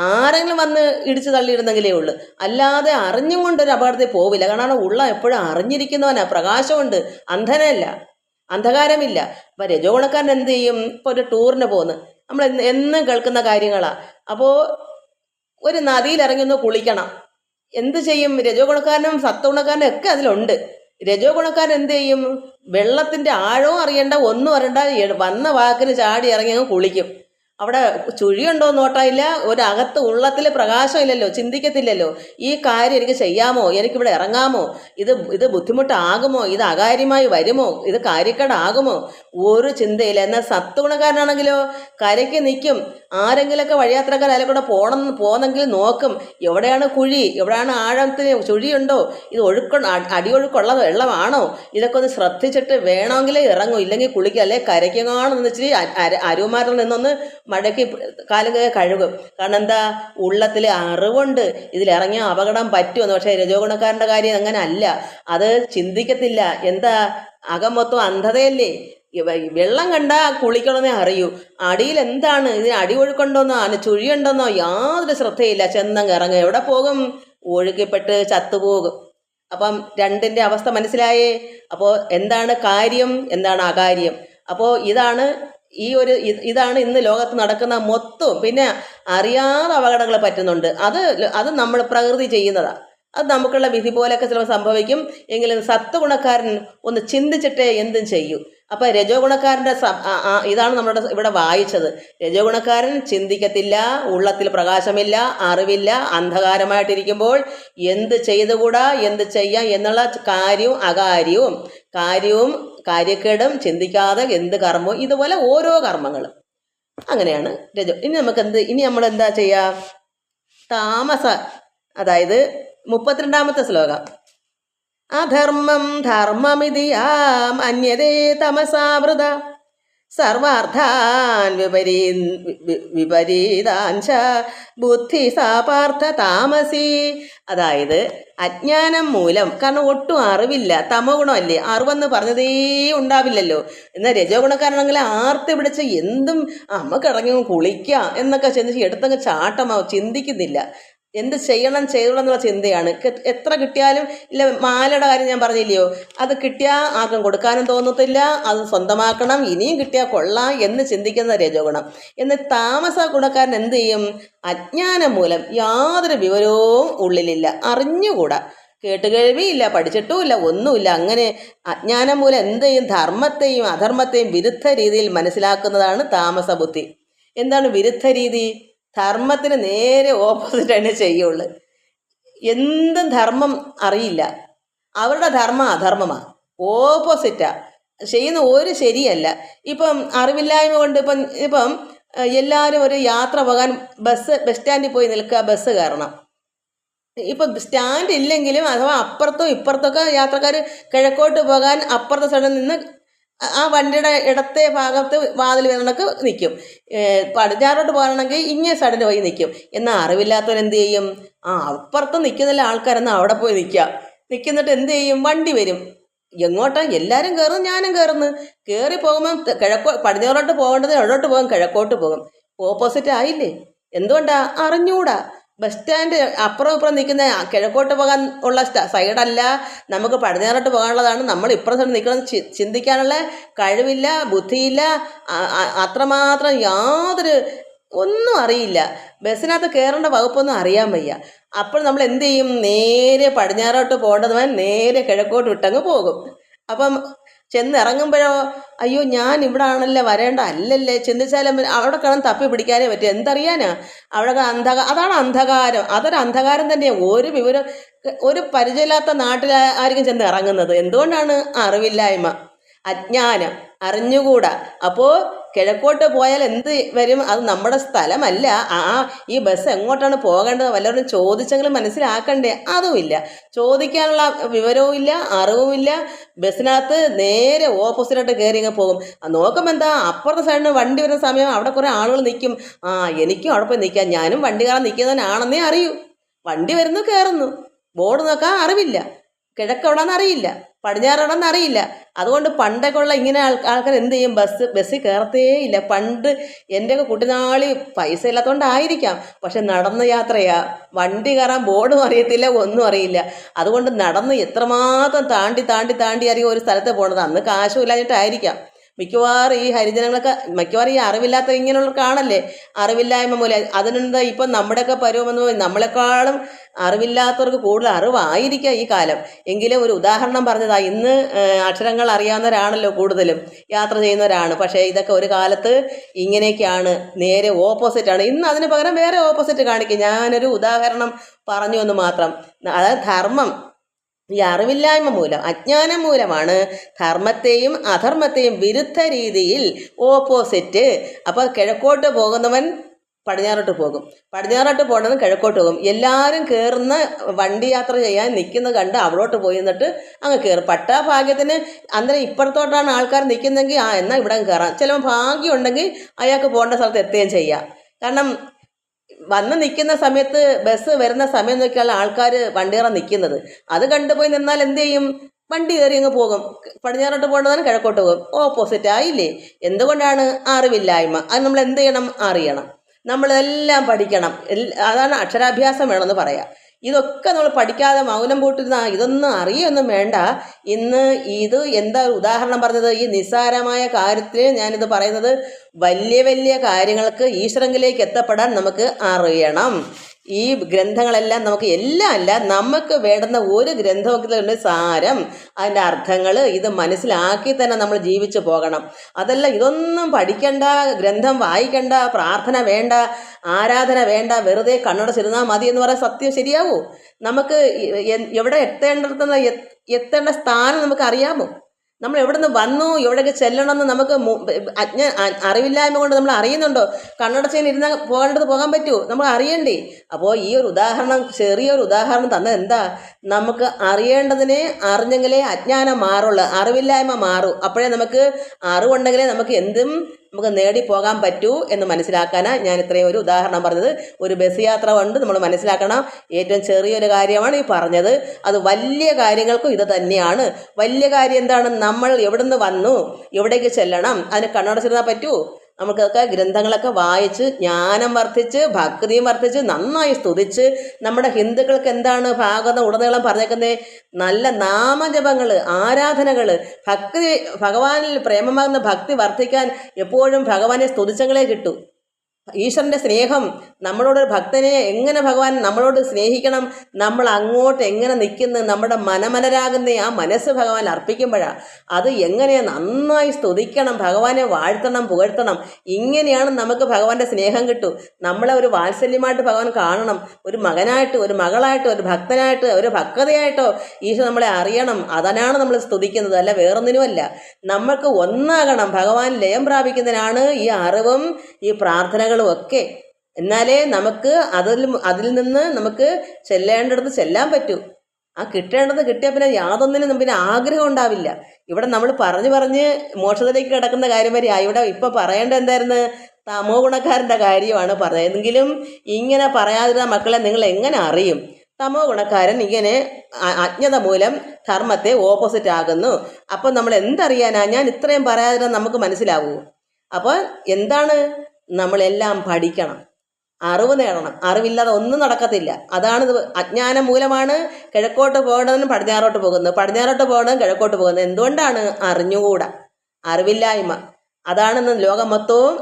ആരെങ്കിലും വന്ന് ഇടിച്ചു തള്ളിയിടുന്നെങ്കിലേ ഉള്ളൂ, അല്ലാതെ അറിഞ്ഞും കൊണ്ടൊരു അപകടത്തിൽ പോവില്ല. കാരണം ഉള്ള എപ്പോഴും അറിഞ്ഞിരിക്കുന്നവനാ, പ്രകാശമുണ്ട്, അന്ധനല്ല, അന്ധകാരമില്ല. അപ്പം രജോ ഗുണക്കാരൻ എന്ത് ചെയ്യും? ഇപ്പോൾ ഒരു ടൂറിന് പോകുന്നു, നമ്മൾ എന്നും കേൾക്കുന്ന കാര്യങ്ങളാണ്. അപ്പോൾ ഒരു നദിയിലിറങ്ങി ഒന്ന് കുളിക്കണം, എന്ത് ചെയ്യും? രജോ ഗുണക്കാരനും സത്വഗുണക്കാരനും ഒക്കെ അതിലുണ്ട്. രജോ ഗുണക്കാരൻ എന്ത് ചെയ്യും? വെള്ളത്തിൻ്റെ ആഴവും അറിയണ്ട, ഒന്നും അറിയണ്ട, വന്ന വാക്കിന് ചാടി ഇറങ്ങി അങ്ങ് കുളിക്കും. അവിടെ ചുഴിയുണ്ടോ നോട്ടമില്ല, ഒരകത്ത് ഉള്ളത്തിൽ പ്രകാശമില്ലല്ലോ, ചിന്തിക്കത്തില്ലല്ലോ. ഈ കാര്യം എനിക്ക് ചെയ്യാമോ, എനിക്കിവിടെ ഇറങ്ങാമോ, ഇത് ബുദ്ധിമുട്ടാകുമോ, ഇത് അകാര്യമായി വരുമോ, ഇത് കാര്യക്കേടാകുമോ, ഒരു ചിന്തയില്ല. എന്നാൽ സത്വഗുണക്കാരനാണെങ്കിലോ കരയ്ക്ക് നിൽക്കും, ആരെങ്കിലൊക്കെ വഴിയാത്രക്കാർ അതിലെ കൂടെ പോന്നെങ്കിൽ നോക്കും, എവിടെയാണ് കുഴി, എവിടെയാണ് ആഴത്തിന് ചുഴിയുണ്ടോ, ഇത് അടിയൊഴുക്കുള്ള വെള്ളമാണോ, ഇതൊക്കെ ഒന്ന് ശ്രദ്ധിച്ചിട്ട് വേണമെങ്കിൽ ഇറങ്ങും, ഇല്ലെങ്കിൽ കുളിക്കുക, അല്ലെ കരയ്ക്കെങ്ങാണെന്ന് വെച്ചിട്ട് അരുമാരിൽ നിന്നൊന്ന് മടക്കി കാലും കഴുകും. കാരണം എന്താ? ഉള്ളത്തിൽ അറിവുണ്ട്, ഇതിലിറങ്ങിയ അപകടം പറ്റുമെന്ന്. പക്ഷേ രജോ ഗുണക്കാരൻ്റെ കാര്യം അങ്ങനെ അല്ല, അത് ചിന്തിക്കത്തില്ല. എന്താ? അകം മൊത്തം അന്ധതയല്ലേ, വെള്ളം കണ്ടാൽ കുളിക്കണമെന്നേ അറിയൂ. അടിയിൽ എന്താണ്, ഇതിന് അടി ഒഴുക്കുണ്ടോന്നോ അതിന് ചുഴിയുണ്ടോന്നോ യാതൊരു ശ്രദ്ധയില്ല. ചെന്നങ്ങ് ഇറങ്ങും. എവിടെ പോകും? ഒഴുക്കിപ്പെട്ട് ചത്തുപോകും. അപ്പം രണ്ടിൻ്റെ അവസ്ഥ മനസ്സിലായേ? അപ്പോൾ എന്താണ് കാര്യം, എന്താണ് അകാര്യം? അപ്പോൾ ഇതാണ് ഇന്ന് ലോകത്ത് നടക്കുന്ന മൊത്തം. പിന്നെ അറിയാതെ അപകടങ്ങൾ പറ്റുന്നുണ്ട്. അത് നമ്മൾ പ്രകൃതി ചെയ്യുന്നതാണ്. അത് നമുക്കുള്ള വിധി പോലെയൊക്കെ ചിലപ്പോൾ സംഭവിക്കും. എങ്കിലും സത്വഗുണക്കാരൻ ഒന്ന് ചിന്തിച്ചിട്ടേ എന്തും ചെയ്യൂ. അപ്പം രജോ ഗുണക്കാരൻ്റെ ഇതാണ് നമ്മുടെ ഇവിടെ വായിച്ചത്. രജോ ഗുണക്കാരൻ ചിന്തിക്കത്തില്ല, ഉള്ളത്തിൽ പ്രകാശമില്ല, അറിവില്ല, അന്ധകാരമായിട്ടിരിക്കുമ്പോൾ എന്ത് ചെയ്തുകൂടാ, എന്ത് ചെയ്യാം എന്നുള്ള കാര്യവും കാര്യക്കേടും ചിന്തിക്കാതെ എന്ത് കർമ്മവും, ഇതുപോലെ ഓരോ കർമ്മങ്ങൾ അങ്ങനെയാണ് രജോ. ഇനി നമ്മൾ എന്താ ചെയ്യുക? താമസ, അതായത് 32ാമത്തെ ശ്ലോകം. അധർമ്മം ധർമ്മമിതിയാം അന്യതേ തമസാവൃത സർവാർത്ഥാൻ വിപരീതാൻച ബുദ്ധി സാപാർത്ഥ താമസി. അതായത് അജ്ഞാനം മൂലം, കാരണം ഒട്ടും അറിവില്ല, തമോ ഗുണമല്ലേ, അറിവെന്ന് പറഞ്ഞതേ ഉണ്ടാവില്ലല്ലോ. എന്നാൽ രജോ ഗുണക്കാരനാണെങ്കിൽ ആർത്തി പിടിച്ച് എന്തും നമുക്ക് ഇറങ്ങി കുളിക്കാം എന്നൊക്കെ ചിന്തിച്ച് എടുത്തങ്ങ് ചാട്ടമാവും, ചിന്തിക്കുന്നില്ല. എന്ത് ചെയ്യണം എന്നുള്ള ചിന്തയാണ്. എത്ര കിട്ടിയാലും ഇല്ല, മാലയുടെ കാര്യം ഞാൻ പറഞ്ഞില്ലയോ, അത് കിട്ടിയാൽ ആർക്കും കൊടുക്കാനും തോന്നത്തില്ല, അത് സ്വന്തമാക്കണം, ഇനിയും കിട്ടിയാൽ കൊള്ളാം എന്ന് ചിന്തിക്കുന്ന രജോ ഗുണം. എന്നാൽ താമസ ഗുണക്കാരൻ എന്ത് ചെയ്യും? അജ്ഞാനം മൂലം യാതൊരു വിവരവും ഉള്ളിലില്ല, അറിഞ്ഞുകൂടാ, കേട്ടുകേൾവിയില്ല, പഠിച്ചിട്ടുമില്ല, ഒന്നുമില്ല. അങ്ങനെ അജ്ഞാനം മൂലം എന്ത് ചെയ്യും? ധർമ്മത്തെയും അധർമ്മത്തെയും വിരുദ്ധ രീതിയിൽ മനസ്സിലാക്കുന്നതാണ് താമസ ബുദ്ധി. എന്താണ് വിരുദ്ധ രീതി? ധർമ്മത്തിന് നേരെ ഓപ്പോസിറ്റ് തന്നെ ചെയ്യുള്ളൂ. എന്തും ധർമ്മം അറിയില്ല, അവരുടെ ധർമ്മം അധർമ്മമാണ്, ഓപ്പോസിറ്റാ ചെയ്യുന്ന. ഒരു ശരിയല്ല. ഇപ്പം അറിവില്ലായ്മ കൊണ്ട് ഇപ്പം എല്ലാവരും ഒരു യാത്ര പോകാൻ ബസ് സ്റ്റാൻഡിൽ പോയി നിൽക്കുക, ബസ് കയറണം. ഇപ്പം സ്റ്റാൻഡ് ഇല്ലെങ്കിലും അഥവാ അപ്പുറത്തും ഇപ്പുറത്തൊക്കെ യാത്രക്കാർ കിഴക്കോട്ട് പോകാൻ അപ്പുറത്തെ സൈഡിൽ നിന്ന് ആ വണ്ടിയുടെ ഇടത്തെ ഭാഗത്ത് വാതിൽ വരണക്ക് നിൽക്കും. പടിഞ്ഞാറോട്ട് പോകണമെങ്കിൽ ഇങ്ങേ സൈഡിൽ പോയി നിൽക്കും. എന്നാൽ അറിവില്ലാത്തവരെന്ത് ചെയ്യും? അപ്പുറത്ത് നിൽക്കുന്നില്ല ആൾക്കാരെന്നാൽ അവിടെ പോയി നിൽക്കുന്നിട്ട് എന്ത് ചെയ്യും? വണ്ടി വരും. എങ്ങോട്ടാ? എല്ലാവരും കയറും, ഞാനും കയറുന്നു. കയറി പോകുമ്പം പടിഞ്ഞാറോട്ട് പോകേണ്ടത് എവിടോട്ട് പോകും? കിഴക്കോട്ട് പോകും. ഓപ്പോസിറ്റ് ആയില്ലേ? എന്തുകൊണ്ടാ? അറിഞ്ഞൂടാ. ബസ് സ്റ്റാൻഡ് അപ്പുറം ഇപ്പുറം നിൽക്കുന്ന കിഴക്കോട്ട് പോകാൻ ഉള്ള സൈഡല്ല, നമുക്ക് പടിഞ്ഞാറോട്ട് പോകാനുള്ളതാണ്. നമ്മൾ ഇപ്പുറം സൈഡ് നിൽക്കുന്നത് ചിന്തിക്കാനുള്ള കഴിവില്ല, ബുദ്ധിയില്ല, അത്രമാത്രം യാതൊരു ഒന്നും അറിയില്ല. ബസ്സിനകത്ത് കയറേണ്ട വകുപ്പൊന്നും അറിയാൻ വയ്യ. അപ്പോൾ നമ്മൾ എന്ത് ചെയ്യും? നേരെ പടിഞ്ഞാറോട്ട് പോകേണ്ടവൻ നേരെ കിഴക്കോട്ട് വിട്ടങ്ങ് പോകും. അപ്പം ചെന്നിറങ്ങുമ്പോഴോ, അയ്യോ ഞാൻ ഇവിടെ ആണല്ലേ വരേണ്ട, അല്ലല്ലേ, ചിന്തിച്ചാലും അവിടെ കിടന്ന് തപ്പി പിടിക്കാനേ പറ്റും. എന്തറിയാനാ? അവിടെ അതാണ് അന്ധകാരം. അതൊരു അന്ധകാരം തന്നെയാണ്. ഒരു വിവരം, ഒരു പരിചയമില്ലാത്ത നാട്ടിലായിരിക്കും ചെന്ന് ഇറങ്ങുന്നത്. എന്തുകൊണ്ടാണ്? അറിവില്ലായ്മ, അജ്ഞാനം, അറിഞ്ഞുകൂടാ. അപ്പോൾ കിഴക്കോട്ട് പോയാൽ എന്ത് വരും? അത് നമ്മുടെ സ്ഥലമല്ല. ഈ ബസ് എങ്ങോട്ടാണ് പോകേണ്ടത് വല്ലവരും ചോദിച്ചെങ്കിലും മനസ്സിലാക്കണ്ടേ? അതുമില്ല, ചോദിക്കാനുള്ള വിവരവും ഇല്ല, അറിവുമില്ല. ബസ്സിനകത്ത് നേരെ ഓപ്പോസിറ്റായിട്ട് കയറി അങ്ങ് പോകും. നോക്കുമ്പോൾ എന്താ, അപ്പുറത്തെ സൈഡിന് വണ്ടി വരുന്ന സമയം അവിടെ കുറേ ആളുകൾ നിൽക്കും. എനിക്കും അവിടെ പോയി നിൽക്കാം, ഞാനും വണ്ടി കയറാൻ നിൽക്കുന്നവനാണെന്നേ അറിയൂ. വണ്ടി വരുന്നു, കയറുന്നു, ബോർഡ് നോക്കാൻ അറിവില്ല, കിഴക്കെവിടാന്ന് അറിയില്ല, പടിഞ്ഞാറെവിടാന്ന് അറിയില്ല. അതുകൊണ്ട് പണ്ടൊക്കെ ഉള്ള ഇങ്ങനെ ആൾക്കാർ എന്ത് ചെയ്യും? ബസ്സിൽ കയറത്തേ ഇല്ല. പണ്ട് എൻ്റെയൊക്കെ കുട്ടിനാളി പൈസ ഇല്ലാത്തതുകൊണ്ടായിരിക്കാം, പക്ഷെ നടന്ന യാത്രയാ. വണ്ടി കയറാൻ ബോർഡും അറിയത്തില്ല, ഒന്നും അറിയില്ല. അതുകൊണ്ട് നടന്ന് എത്രമാത്രം താണ്ടി ആയിരിക്കും ഒരു സ്ഥലത്ത് പോകണത്. അന്ന് കാശും ഇല്ലാഞ്ഞിട്ടായിരിക്കാം. മിക്കവാറും ഈ ഹരിജനങ്ങളൊക്കെ മിക്കവാറും ഈ അറിവില്ലാത്ത ഇങ്ങനെയുള്ളവർക്കാണല്ലേ അറിവില്ലായ്മ മൂലം. അതിനെന്താ ഇപ്പം നമ്മുടെയൊക്കെ പരുവമെന്ന് നമ്മളെക്കാളും അറിവില്ലാത്തവർക്ക് കൂടുതൽ അറിവായിരിക്കാം ഈ കാലം. എങ്കിലും ഒരു ഉദാഹരണം പറഞ്ഞതാ. ഇന്ന് അക്ഷരങ്ങൾ അറിയാവുന്നവരാണല്ലോ കൂടുതലും, യാത്ര ചെയ്യുന്നവരാണ്. പക്ഷേ ഇതൊക്കെ ഒരു കാലത്ത് ഇങ്ങനെയൊക്കെയാണ്, നേരെ ഓപ്പോസിറ്റാണ്. ഇന്ന് അതിന് പകരം വേറെ ഓപ്പോസിറ്റ് കാണിക്കും. ഞാനൊരു ഉദാഹരണം പറഞ്ഞു എന്ന് മാത്രം. അതായത് ധർമ്മം, ഈ അറിവില്ലായ്മ മൂലം, അജ്ഞാനം മൂലമാണ് ധർമ്മത്തെയും അധർമ്മത്തെയും വിരുദ്ധ രീതിയിൽ ഓപ്പോസിറ്റ്. അപ്പോൾ കിഴക്കോട്ട് പോകുന്നവൻ പടിഞ്ഞാറോട്ട് പോകും, പടിഞ്ഞാറോട്ട് പോകണമെന്ന് കിഴക്കോട്ട് പോകും. എല്ലാവരും കയറുന്ന വണ്ടി യാത്ര ചെയ്യാൻ നിൽക്കുന്നത് കണ്ട് അവിടോട്ട് പോയി എന്നിട്ട് അങ്ങ് കയറും. പട്ടാഭാഗ്യത്തിന് അന്നേരം ഇപ്പുറത്തോട്ടാണ് ആൾക്കാർ നിൽക്കുന്നതെങ്കിൽ എന്നാൽ ഇവിടെ കയറാം. ചിലപ്പോൾ ഭാഗ്യം ഉണ്ടെങ്കിൽ അയാൾക്ക് പോകേണ്ട സ്ഥലത്ത് എത്തുകയും ചെയ്യാം. കാരണം വന്ന് നിൽക്കുന്ന സമയത്ത് ബസ് വരുന്ന സമയം നോക്കിയാണ് ആൾക്കാർ വണ്ടിയറ നിൽക്കുന്നത്. അത് കണ്ടുപോയി നിന്നാൽ എന്ത് ചെയ്യും? വണ്ടി കയറി അങ്ങ് പോകും. പടിഞ്ഞാറോട്ട് പോകേണ്ടതാണ് കിഴക്കോട്ട് പോകും. ഓപ്പോസിറ്റ് ആയില്ലേ? എന്തുകൊണ്ടാണ്? അറിവില്ലായ്മ. അത് നമ്മൾ എന്ത് ചെയ്യണം? അറിയണം. നമ്മളെല്ലാം പഠിക്കണം. അതാണ് അക്ഷരാഭ്യാസം വേണമെന്ന് പറയാം. ഇതൊക്കെ നമ്മൾ പഠിക്കാതെ മൗനം പൂട്ടിരുന്ന ഇതൊന്നും അറിയൊന്നും വേണ്ട. ഇന്ന് ഇത് എന്താ ഉദാഹരണം പറഞ്ഞത്? ഈ നിസ്സാരമായ കാര്യത്തിന് ഞാനിത് പറയുന്നത്, വലിയ വലിയ കാര്യങ്ങൾക്ക് ഈശ്വരങ്കിലേക്ക് എത്തപ്പെടാൻ നമുക്ക് അറിയണം. ഈ ഗ്രന്ഥങ്ങളെല്ലാം നമുക്ക് എല്ലാം അല്ല, നമുക്ക് വേണ്ടുന്ന ഒരു ഗ്രന്ഥത്തിലുണ്ട് സാരം, അതിൻ്റെ അർത്ഥങ്ങൾ ഇത് മനസ്സിലാക്കി തന്നെ നമ്മൾ ജീവിച്ചു പോകണം. അതല്ല ഇതൊന്നും പഠിക്കണ്ട, ഗ്രന്ഥം വായിക്കണ്ട, പ്രാർത്ഥന വേണ്ട, ആരാധന വേണ്ട, വെറുതെ കണ്ണടച്ചിരുന്നാൽ മതി എന്ന് പറയാൻ സത്യം ശരിയാവൂ? നമുക്ക് എവിടെ എത്തേണ്ട സ്ഥാനം നമുക്ക് അറിയാമോ? നമ്മൾ എവിടെ നിന്ന് വന്നു, എവിടേക്ക് ചെല്ലണമെന്ന് നമുക്ക് അറിവില്ലായ്മ കൊണ്ട് നമ്മൾ അറിയുന്നുണ്ടോ? കണ്ണടച്ചതിന് ഇരുന്നാൽ പോകേണ്ടത് പോകാൻ പറ്റുമോ? നമ്മൾ അറിയണ്ടേ? അപ്പോൾ ഈ ഒരു ഉദാഹരണം, ചെറിയൊരു ഉദാഹരണം തന്നത് എന്താ? നമുക്ക് അറിയേണ്ടതിനെ അറിഞ്ഞെങ്കിലേ അജ്ഞാനം മാറുള്ളൂ, അറിവില്ലായ്മ മാറൂ. അപ്പോഴേ നമുക്ക് അറിവുണ്ടെങ്കിലേ നമുക്ക് എന്തും നമുക്ക് നേടിപ്പോകാൻ പറ്റൂ എന്ന് മനസ്സിലാക്കാനാണ് ഞാൻ ഇത്രയും ഒരു ഉദാഹരണം പറഞ്ഞത്. ഒരു ബസ് യാത്ര കൊണ്ട് നമ്മൾ മനസ്സിലാക്കണം, ഏറ്റവും ചെറിയൊരു കാര്യമാണ് ഈ പറഞ്ഞത്. അത് വലിയ കാര്യങ്ങൾക്കും ഇത് തന്നെയാണ്. വലിയ കാര്യം എന്താണ്? നമ്മൾ എവിടുന്ന് വന്നു, എവിടേക്ക് ചെല്ലണം, അതിന് കണ്ണടച്ചിരുന്നാൽ പറ്റുമോ? നമുക്കൊക്കെ ഗ്രന്ഥങ്ങളൊക്കെ വായിച്ച് ജ്ഞാനം വർദ്ധിച്ച് ഭക്തിയും വർദ്ധിച്ച് നന്നായി സ്തുതിച്ച്, നമ്മുടെ ഹിന്ദുക്കൾക്ക് എന്താണ് ഭാഗവതം ഉടനീളം പറഞ്ഞേക്കുന്നത്? നല്ല നാമജപങ്ങൾ, ആരാധനകൾ, ഭക്തി, ഭഗവാനിൽ പ്രേമമാകുന്ന ഭക്തി വർദ്ധിക്കാൻ എപ്പോഴും ഭഗവാനെ സ്തുതിച്ചങ്ങളെ കിട്ടൂ. ഈശ്വരൻ്റെ സ്നേഹം, നമ്മളോടൊരു ഭക്തനെ എങ്ങനെ ഭഗവാൻ നമ്മളോട് സ്നേഹിക്കണം, നമ്മൾ അങ്ങോട്ട് എങ്ങനെ നിൽക്കുന്നു, നമ്മുടെ മനമലരാകുന്ന ആ മനസ്സ് ഭഗവാൻ അർപ്പിക്കുമ്പോഴാണ്. അത് എങ്ങനെ നന്നായി സ്തുതിക്കണം, ഭഗവാനെ വാഴ്ത്തണം, പുകഴ്ത്തണം. ഇങ്ങനെയാണ് നമുക്ക് ഭഗവാന്റെ സ്നേഹം കിട്ടും. നമ്മളെ ഒരു വാത്സല്യമായിട്ട് ഭഗവാൻ കാണണം. ഒരു മകനായിട്ട്, ഒരു മകളായിട്ട്, ഒരു ഭക്തനായിട്ട്, ഒരു ഭക്തയായിട്ടോ ഈശ്വരൻ നമ്മളെ അറിയണം. അതിനാണ് നമ്മൾ സ്തുതിക്കുന്നത്, അല്ല വേറൊന്നിനുമല്ല. നമ്മൾക്ക് ഒന്നാകണം, ഭഗവാൻ ലയം പ്രാപിക്കുന്നതിനാണ് ഈ അറിവും ഈ പ്രാർത്ഥനകളും ഒക്കെ. എന്നാലേ നമുക്ക് അതിൽ നിന്ന് നമുക്ക് ചെല്ലേണ്ടടുത്ത് ചെല്ലാൻ പറ്റൂ. ആ കിട്ടേണ്ടത് കിട്ടിയാൽ പിന്നെ യാതൊന്നിനും പിന്നെ ആഗ്രഹം ഉണ്ടാവില്ല. ഇവിടെ നമ്മൾ പറഞ്ഞ് മോക്ഷത്തിലേക്ക് കിടക്കുന്ന കാര്യം വരെ ഇവിടെ ഇപ്പം പറയേണ്ടത് എന്തായിരുന്നു? തമോ ഗുണക്കാരൻ്റെ കാര്യമാണ് പറഞ്ഞതെങ്കിലും ഇങ്ങനെ പറയാതിരുന്ന മക്കളെ നിങ്ങൾ എങ്ങനെ അറിയും? തമോ ഗുണക്കാരൻ ഇങ്ങനെ അജ്ഞത മൂലം ധർമ്മത്തെ ഓപ്പോസിറ്റ് ആകുന്നു. അപ്പം നമ്മൾ എന്തറിയാനാ? ഞാൻ ഇത്രയും പറയാതിരുന്ന നമുക്ക് മനസ്സിലാവൂ? അപ്പോൾ എന്താണ്? നമ്മളെല്ലാം പഠിക്കണം, അറിവ് നേടണം. അറിവില്ലാതെ ഒന്നും നടക്കത്തില്ല. അതാണ് അജ്ഞാനം മൂലമാണ് കിഴക്കോട്ട് പോകേണ്ടതിന് പടിഞ്ഞാറോട്ട് പോകുന്നത്, പടിഞ്ഞാറോട്ട് പോകേണ്ടതും കിഴക്കോട്ട് പോകുന്നത്. എന്തുകൊണ്ടാണ്? അറിഞ്ഞുകൂടാ, അറിവില്ലായ്മ. അതാണെന്ന് ലോകം മൊത്തവും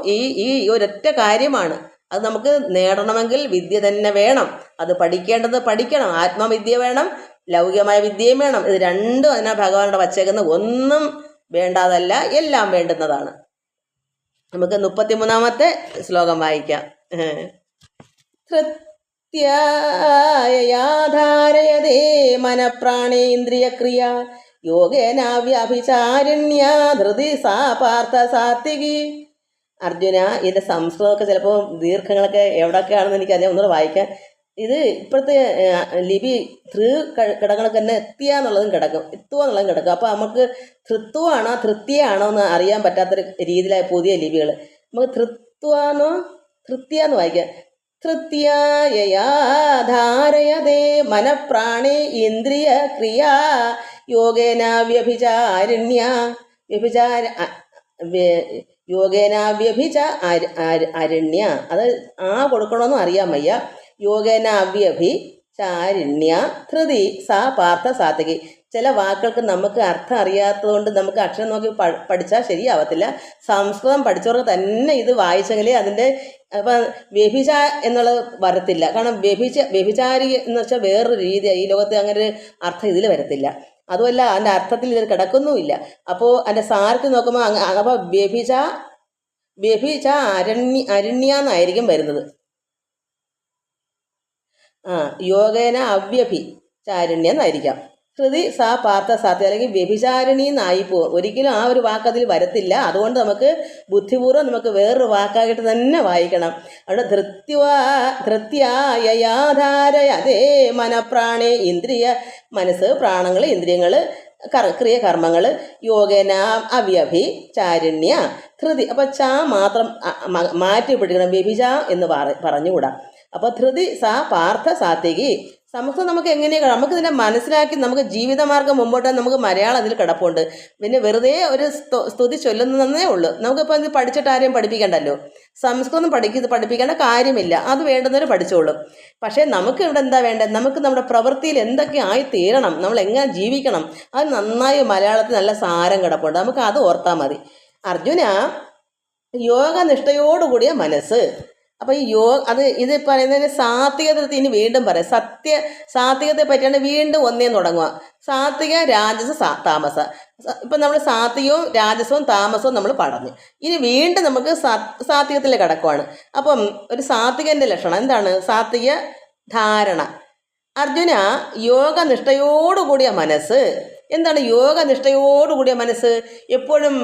ഈ ഒരൊറ്റ കാര്യമാണ്. അത് നമുക്ക് നേടണമെങ്കിൽ വിദ്യ തന്നെ വേണം. അത് പഠിക്കണം. ആത്മവിദ്യ വേണം, ലൗകികമായ വിദ്യയും വേണം. ഇത് രണ്ടും അതിനാ ഭഗവാനോട് വച്ചേക്കുന്നത്. ഒന്നും വേണ്ടാതല്ല, എല്ലാം വേണ്ടുന്നതാണ്. നമുക്ക് 33-ാമത്തെ ശ്ലോകം വായിക്കാം. ധൃത്യാധാരയതേ മനഃപ്രാണേന്ദ്രിയക്രിയ യോഗേനാവ്യഭിചാരിണ്യാ ധൃതി സാ പാർത്ഥ സാത്വികി. അർജുന, ഇതിൻ്റെ സംസ്കൃതമൊക്കെ ചിലപ്പോൾ ദീർഘങ്ങളൊക്കെ എവിടെയൊക്കെയാണെന്ന് എനിക്കറിയാം, ഒന്നുകൂടെ വായിക്കാൻ. ഇത് ഇപ്പോഴത്തെ ലിപി കിടക്കണക്ക് തന്നെ എത്തിയ എന്നുള്ളതും കിടക്കും, എത്തുക എന്നുള്ളതും കിടക്കും. അപ്പോൾ നമുക്ക് ധൃത്വമാണോ തൃത്യാണോ എന്ന് അറിയാൻ പറ്റാത്തൊരു രീതിയിലായ പുതിയ ലിപികൾ. നമുക്ക് തൃത്യാന്ന് വായിക്കാം. ധൃത്യാധാരയതേ മനഃപ്രാണേ ഇന്ദ്രിയ ക്രിയ യോഗേന വ്യഭിചാരിണ്യ അരണ്യ. അത് കൊടുക്കണമെന്നും അറിയാൻ വയ്യ. യോഗേനാവ്യഭിചാരിണ്യ ധൃതി സാ പാർത്ഥ സാത്വികി. ചില വാക്കുകൾക്ക് നമുക്ക് അർത്ഥം അറിയാത്തതുകൊണ്ട് നമുക്ക് അക്ഷരം നോക്കി പഠിച്ചാൽ ശരിയാവത്തില്ല. സംസ്കൃതം പഠിച്ചവർക്ക് തന്നെ ഇത് വായിച്ചെങ്കിലേ അതിൻ്റെ അപ്പം വ്യഭിച എന്നുള്ളത് വരത്തില്ല. കാരണം വ്യഭിചാരി എന്ന് വെച്ചാൽ വേറൊരു രീതിയാണ്. ഈ ലോകത്ത് അങ്ങനെ ഒരു അർത്ഥം ഇതിൽ വരത്തില്ല. അതുമല്ല, അതിൻ്റെ അർത്ഥത്തിൽ ഇത് കിടക്കുന്നുമില്ല. അപ്പോൾ അതിൻ്റെ സാരത്തിൽ നോക്കുമ്പോൾ അപ്പോൾ വ്യഭിച അരണ്യാന്നായിരിക്കും വരുന്നത്. യോഗേന അവ്യഭിചാരിണ്യ എന്നായിരിക്കാം. ഹൃതി സാ പാർത്ഥ സാത്യ, അല്ലെങ്കിൽ വ്യഭിചാരിണി എന്നായിപ്പോവും. ഒരിക്കലും ആ ഒരു വാക്ക് അതിൽ വരത്തില്ല. അതുകൊണ്ട് നമുക്ക് ബുദ്ധിപൂർവ്വം നമുക്ക് വേറൊരു വാക്കായിട്ട് തന്നെ വായിക്കണം. അവിടെ ധൃത്യാധാരയതേ മനഃപ്രാണേ ഇന്ദ്രിയ, മനസ്സ്, പ്രാണങ്ങൾ, ഇന്ദ്രിയങ്ങൾ, ക്രിയകർമ്മങ്ങൾ, യോഗേന അവ്യഭിചാരിണ്യ ധൃതി. അപ്പോൾ ച മാത്രം മാറ്റി പിടിക്കണം, വ്യഭിച എന്ന് പറഞ്ഞുകൂടാ. അപ്പോൾ ധൃതി സാ പാർത്ഥ സാത്വികി. സംസ്കൃതം നമുക്ക് എങ്ങനെയാണ് നമുക്ക് ഇതിനെ മനസ്സിലാക്കി നമുക്ക് ജീവിതമാർഗ്ഗം മുമ്പോട്ട് നമുക്ക് മലയാളം അതിൽ കിടപ്പുണ്ട്. പിന്നെ വെറുതെ ഒരു സ്തുതി ചൊല്ലുന്നതേ ഉള്ളൂ. നമുക്കിപ്പോൾ ഇത് പഠിച്ചിട്ട് ആരെയും പഠിപ്പിക്കണ്ടല്ലോ. സംസ്കൃതം പഠിപ്പിക്കേണ്ട കാര്യമില്ല, അത് വേണ്ടുന്നവർ പഠിച്ചോളും. പക്ഷേ നമുക്ക് ഇവിടെ എന്താ വേണ്ടത്? നമുക്ക് നമ്മുടെ പ്രവൃത്തിയിൽ എന്തൊക്കെ ആയി തീരണം, നമ്മൾ എങ്ങനെ ജീവിക്കണം, അത് നന്നായി മലയാളത്തിൽ നല്ല സാരം കിടപ്പുണ്ട്. നമുക്ക് അത് ഓർത്താൽ മതി. അർജുന, യോഗനിഷ്ഠയോടുകൂടിയ മനസ്സ്. അപ്പോൾ ഈ ഇത് പറയുന്നതിന് സാത്വികത ഇനി വീണ്ടും പറയാം. സാത്വികത്തെ പറ്റിയാണ് വീണ്ടും ഒന്നേന്ന് തുടങ്ങുക. സാത്വിക, രാജസ, താമസ. ഇപ്പം നമ്മൾ സാത്വികവും രാജസവും താമസവും നമ്മൾ പറഞ്ഞു. ഇനി വീണ്ടും നമുക്ക് സാത്വികത്തിൽ കിടക്കുവാണ്. അപ്പം ഒരു സാത്വികൻ്റെ ലക്ഷണം എന്താണ്? സാത്വിക ധാരണ. അർജുന, യോഗനിഷ്ഠയോടുകൂടിയ മനസ്സ്. എന്താണ് യോഗനിഷ്ഠയോടുകൂടിയ മനസ്സ്? എപ്പോഴും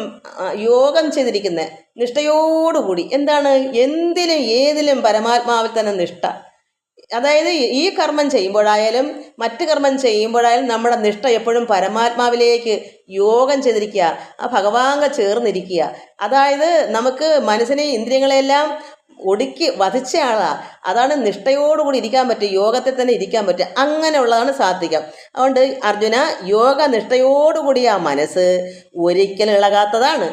യോഗം ചെയ്തിരിക്കുന്ന നിഷ്ഠയോടുകൂടി. എന്താണ്? എന്തിലും ഏതിലും പരമാത്മാവിൽ തന്നെ നിഷ്ഠ. അതായത് ഈ കർമ്മം ചെയ്യുമ്പോഴായാലും മറ്റ് കർമ്മം ചെയ്യുമ്പോഴായാലും നമ്മുടെ നിഷ്ഠ എപ്പോഴും പരമാത്മാവിലേക്ക് യോഗം ചെയ്തിരിക്കുക, ആ ഭഗവാങ്ക ചേർന്നിരിക്കുക. അതായത് നമുക്ക് മനസ്സിനെ ഇന്ദ്രിയങ്ങളെല്ലാം ഒടുക്കി വധിച്ച ആളാണ്. അതാണ് നിഷ്ഠയോടുകൂടി ഇരിക്കാൻ പറ്റും, യോഗത്തിൽ തന്നെ ഇരിക്കാൻ പറ്റും. അങ്ങനെയുള്ളതാണ് സാത്വികം. അതുകൊണ്ട് അർജുന, യോഗനിഷ്ഠയോടുകൂടിയ ആ മനസ്സ് ഒരിക്കലും ഇളകാത്തതാണ്.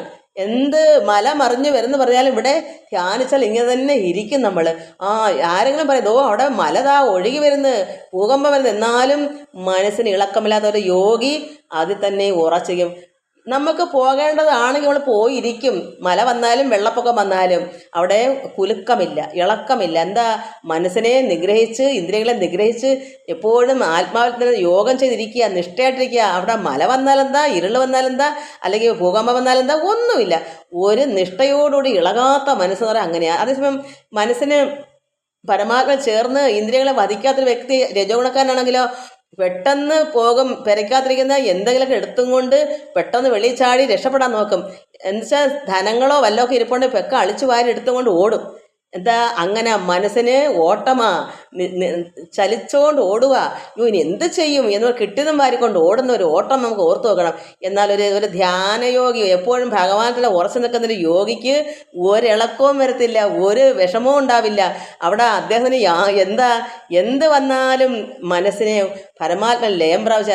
എന്ത് മല മറിഞ്ഞു വരുന്നു പറഞ്ഞാലും ഇവിടെ ധ്യാനിച്ചാൽ ഇങ്ങനെ തന്നെ ഇരിക്കും നമ്മൾ. ആരെങ്കിലും പറയും അവിടെ മലതാ ഒഴുകി വരുന്നു, ഭൂകമ്പം വരുന്നു, എന്നാലും മനസ്സിന് ഇളക്കമില്ലാത്ത ഒരു യോഗി അതിൽ തന്നെ ഉറച്ചിരിക്കും. നമുക്ക് പോകേണ്ടതാണെങ്കിൽ നമ്മൾ പോയിരിക്കും. മല വന്നാലും വെള്ളപ്പൊക്കം വന്നാലും അവിടെ കുലുക്കമില്ല, ഇളക്കമില്ല. എന്താ? മനസ്സിനെ നിഗ്രഹിച്ച് ഇന്ദ്രിയങ്ങളെ നിഗ്രഹിച്ച് എപ്പോഴും ആത്മാവിൽ തന്നെ യോഗം ചെയ്തിരിക്കുക, നിഷ്ഠയായിട്ടിരിക്കുക. അവിടെ മല വന്നാലെന്താ, ഇരുൾ വന്നാലെന്താ, അല്ലെങ്കിൽ ഭൂകമ്പം വന്നാലെന്താ, ഒന്നുമില്ല. ഒരു നിഷ്ഠയോടുകൂടി ഇളകാത്ത മനസ്സെന്ന് പറയാൻ അങ്ങനെയാണ്. അതേസമയം മനസ്സിന് പരമാത്മ ചേർന്ന് ഇന്ദ്രിയങ്ങളെ വധിക്കാത്തൊരു വ്യക്തി രജോഗുണക്കാരനാണെങ്കിലോ പെട്ടെന്ന് പോകും. പെരയ്ക്കാത്തിരിക്കുന്ന എന്തെങ്കിലുമൊക്കെ എടുത്തും കൊണ്ട് പെട്ടെന്ന് വെളിയിൽ ചാടി രക്ഷപ്പെടാൻ നോക്കും. എന്നുവെച്ചാൽ ധനങ്ങളോ വല്ലതൊക്കെ ഇരിപ്പുണ്ട് പെക്ക അളിച്ചു വാരി എടുത്തും കൊണ്ട് ഓടും. എന്താ? അങ്ങനെ മനസ്സിന് ഓട്ടമാ, ചലിച്ചോണ്ട് ഓടുക. ഇനി എന്ത് ചെയ്യും എന്ന് കിട്ടിയതും വാരിക്കൊണ്ട് ഓടുന്ന ഒരു ഓട്ടം നമുക്ക് ഓർത്തു നോക്കണം. എന്നാൽ ഒരു ധ്യാനയോഗി, എപ്പോഴും ഭഗവാനത്തിലെ ഉറച്ചു നിൽക്കുന്നൊരു യോഗിക്ക് ഒരിളക്കവും വരത്തില്ല, ഒരു വിഷമവും ഉണ്ടാവില്ല. അവിടെ അദ്ദേഹത്തിന് എന്ത് വന്നാലും മനസ്സിനെ പരമാത്മ ലയം പ്രാപിച്ച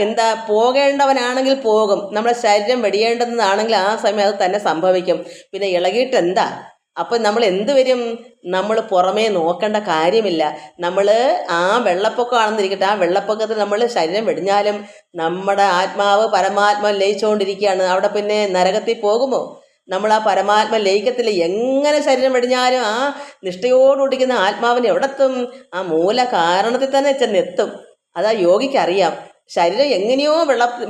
എന്താ പോകേണ്ടവനാണെങ്കിൽ പോകും. നമ്മുടെ ശരീരം വെടിയേണ്ടതാണെങ്കിൽ ആ സമയം അത് തന്നെ സംഭവിക്കും. പിന്നെ ഇളകിയിട്ട് എന്താ? അപ്പം നമ്മൾ എന്ത് വരും? നമ്മൾ പുറമേ നോക്കേണ്ട കാര്യമില്ല. നമ്മൾ ആ വെള്ളപ്പൊക്കമാണെന്നിരിക്കട്ടെ, ആ വെള്ളപ്പൊക്കത്തിൽ നമ്മൾ ശരീരം വെടിഞ്ഞാലും നമ്മുടെ ആത്മാവ് പരമാത്മ ലയിച്ചുകൊണ്ടിരിക്കുകയാണ്. അവിടെ പിന്നെ നരകത്തിൽ പോകുമോ? നമ്മൾ ആ പരമാത്മ ലയിക്കത്തില്ല. എങ്ങനെ ശരീരം വെടിഞ്ഞാലും ആ നിഷ്ഠയോടുകൂടിക്കുന്ന ആത്മാവിനെ എവിടെത്തും? ആ മൂല കാരണത്തിൽ തന്നെ ചെന്നെത്തും. അതാ യോഗിക്കറിയാം. ശരീരം എങ്ങനെയോ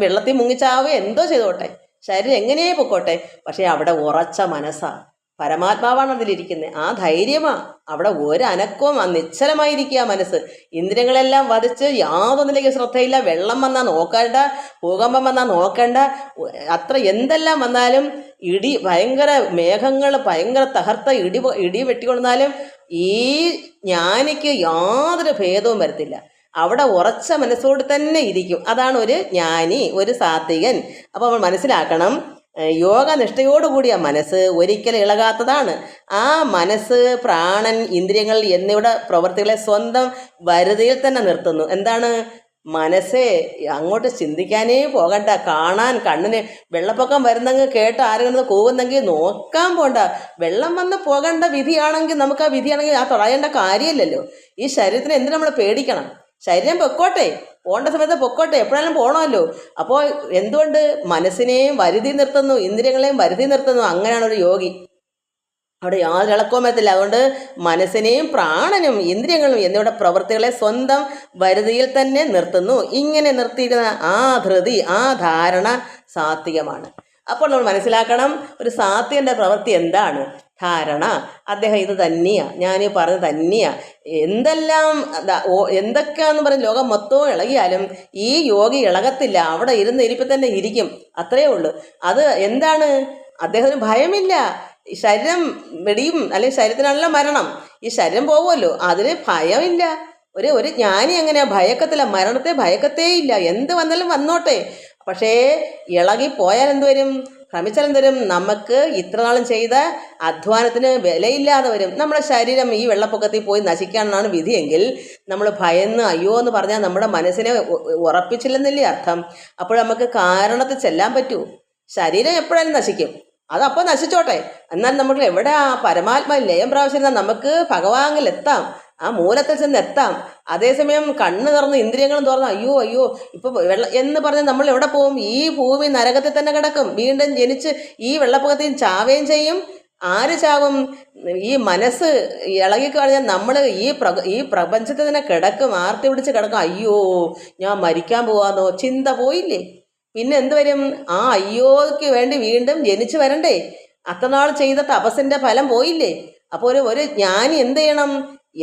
വെള്ളത്തിൽ മുങ്ങിച്ചാവോ എന്തോ ചെയ്തോട്ടെ, ശരീരം എങ്ങനെയോ പൊക്കോട്ടെ, പക്ഷേ അവിടെ ഉറച്ച മനസ്സാണ്, പരമാത്മാവാണ് അതിലിരിക്കുന്നത്. ആ ധൈര്യമാണ്. അവിടെ ഒരനക്കവും നിശ്ചലമായിരിക്കുക മനസ്സ്. ഇന്ദ്രിയങ്ങളെല്ലാം വധിച്ച് യാതൊന്നിലേക്ക് ശ്രദ്ധയില്ല. വെള്ളം വന്നാൽ നോക്കേണ്ട, ഭൂകമ്പം വന്നാൽ നോക്കേണ്ട, അത്ര എന്തെല്ലാം വന്നാലും ഭയങ്കര മേഘങ്ങൾ ഭയങ്കര തകർത്ത ഇടി വെട്ടിക്കൊണ്ടാലും ഈ ജ്ഞാനിക്ക് യാതൊരു ഭേദവും വരത്തില്ല. അവിടെ ഉറച്ച മനസ്സോട് തന്നെ ഇരിക്കും. അതാണ് ഒരു ജ്ഞാനി, ഒരു സാത്വികൻ. അപ്പോൾ നമ്മൾ മനസ്സിലാക്കണം, യോഗനിഷ്ഠയോടുകൂടിയ മനസ്സ് ഒരിക്കലും ഇളകാത്തതാണ്. ആ മനസ്സ്, പ്രാണൻ, ഇന്ദ്രിയങ്ങൾ എന്നിവയുടെ പ്രവൃത്തികളെ സ്വന്തം വരുതിയിൽ തന്നെ നിർത്തുന്നു. എന്താണ്? മനസ്സേ അങ്ങോട്ട് ചിന്തിക്കാനേ പോകണ്ട. കാണാൻ കണ്ണിന് വെള്ളപ്പൊക്കം വരുന്നെങ്കിൽ കേട്ട് ആരെങ്കിലും കൂവുന്നെങ്കിൽ നോക്കാൻ പോണ്ട. വെള്ളം വന്ന് പോകേണ്ട വിധിയാണെങ്കിൽ നമുക്ക് ആ വിധിയാണെങ്കിൽ ആ തൊഴയേണ്ട കാര്യമില്ലല്ലോ. ഈ ശരീരത്തിന് എന്തിനു നമ്മൾ പേടിക്കണം? ശരീരം പൊക്കോട്ടെ, പോകേണ്ട സമയത്ത് പൊക്കോട്ടെ, എപ്പോഴായാലും പോകണമല്ലോ. അപ്പോൾ എന്തുകൊണ്ട്? മനസ്സിനെയും വരുതി നിർത്തുന്നു, ഇന്ദ്രിയങ്ങളെയും വരുതി നിർത്തുന്നു. അങ്ങനെയാണ് ഒരു യോഗി. അവിടെ യാതൊരു ഇളക്കവും വരത്തില്ല. അതുകൊണ്ട് മനസ്സിനെയും പ്രാണനും ഇന്ദ്രിയങ്ങളും എന്നിവയുടെ പ്രവൃത്തികളെ സ്വന്തം വരുതിയിൽ തന്നെ നിർത്തുന്നു. ഇങ്ങനെ നിർത്തിയിരുന്ന ആ ധൃതി, ആ ധാരണ സാത്വികമാണ്. അപ്പോൾ നമ്മൾ മനസ്സിലാക്കണം, ഒരു സാത്വികൻ്റെ പ്രവൃത്തി എന്താണ്? ധാരണ. അദ്ദേഹം ഇത് തന്നെയാണ്, ഞാനീ പറഞ്ഞത് തന്നെയാണ്. എന്തൊക്കെയാണെന്ന് പറഞ്ഞ് ലോകം മൊത്തവും ഇളകിയാലും ഈ യോഗി ഇളകത്തില്ല. അവിടെ ഇരുന്ന് ഇരിപ്പിൽ തന്നെ ഇരിക്കും. അത്രയേ ഉള്ളൂ. അത് എന്താണ്? അദ്ദേഹത്തിന് ഭയമില്ല. ശരീരം വെടിയും, അല്ലെങ്കിൽ ശരീരത്തിനാണല്ലോ മരണം. ഈ ശരീരം പോകുമല്ലോ, അതിന് ഭയമില്ല. ഒരു ജ്ഞാനി എങ്ങനെയാ? ഭയക്കത്തില്ല, മരണത്തെ ഭയക്കത്തേ ഇല്ല. എന്ത് വന്നാലും വന്നോട്ടെ. പക്ഷേ ഇളകിപ്പോയാൽ എന്തുവരും? ഭ്രമിച്ചാലും തരും നമുക്ക് ഇത്ര നാളും ചെയ്ത അധ്വാനത്തിന് വിലയില്ലാതെ വരും. നമ്മുടെ ശരീരം ഈ വെള്ളപ്പൊക്കത്തിൽ പോയി നശിക്കാനാണ് വിധിയെങ്കിൽ നമ്മൾ ഭയന്ന് അയ്യോ എന്ന് പറഞ്ഞാൽ നമ്മുടെ മനസ്സിനെ ഉറപ്പിച്ചില്ലെന്നല്ലേ അർത്ഥം. അപ്പോൾ നമുക്ക് കാരണത്തിൽ ചെല്ലാൻ പറ്റൂ. ശരീരം എപ്പോഴായാലും നശിക്കും, അതപ്പോൾ നശിച്ചോട്ടെ. എന്നാൽ നമ്മൾ എവിടെ ആ പരമാത്മാ ലയം പ്രാവശ്യം നമുക്ക് ഭഗവാനിലെത്താം, ആ മൂലത്തിൽ ചെന്ന് എത്താം. അതേസമയം കണ്ണ് തുറന്ന് ഇന്ദ്രിയങ്ങളും തുറന്ന് അയ്യോ അയ്യോ ഇപ്പൊ വെള്ളം എന്ന് പറഞ്ഞ് നമ്മൾ എവിടെ പോകും? ഈ ഭൂമി നരകത്തിൽ തന്നെ കിടക്കും. വീണ്ടും ജനിച്ച് ഈ വെള്ളപ്പൊക്കത്തിൽ ചാവുകയും ചെയ്യും. ആര് ചാവും? ഈ മനസ്സ് ഇളകിക്കഴിഞ്ഞാൽ നമ്മൾ ഈ പ്രപഞ്ചത്തിൽ തന്നെ കിടക്കും, ആർത്തി പിടിച്ച് കിടക്കും. അയ്യോ ഞാൻ മരിക്കാൻ പോവാന്നോ ചിന്ത പോയില്ലേ. പിന്നെ എന്ത് വരും? ആ അയ്യോയ്ക്ക് വേണ്ടി വീണ്ടും ജനിച്ചു വരണ്ടേ? അത്രനാൾ ചെയ്ത തപസ്സിന്റെ ഫലം പോയില്ലേ? അപ്പോൾ ഒരു ജ്ഞാനി എന്ത് ചെയ്യണം?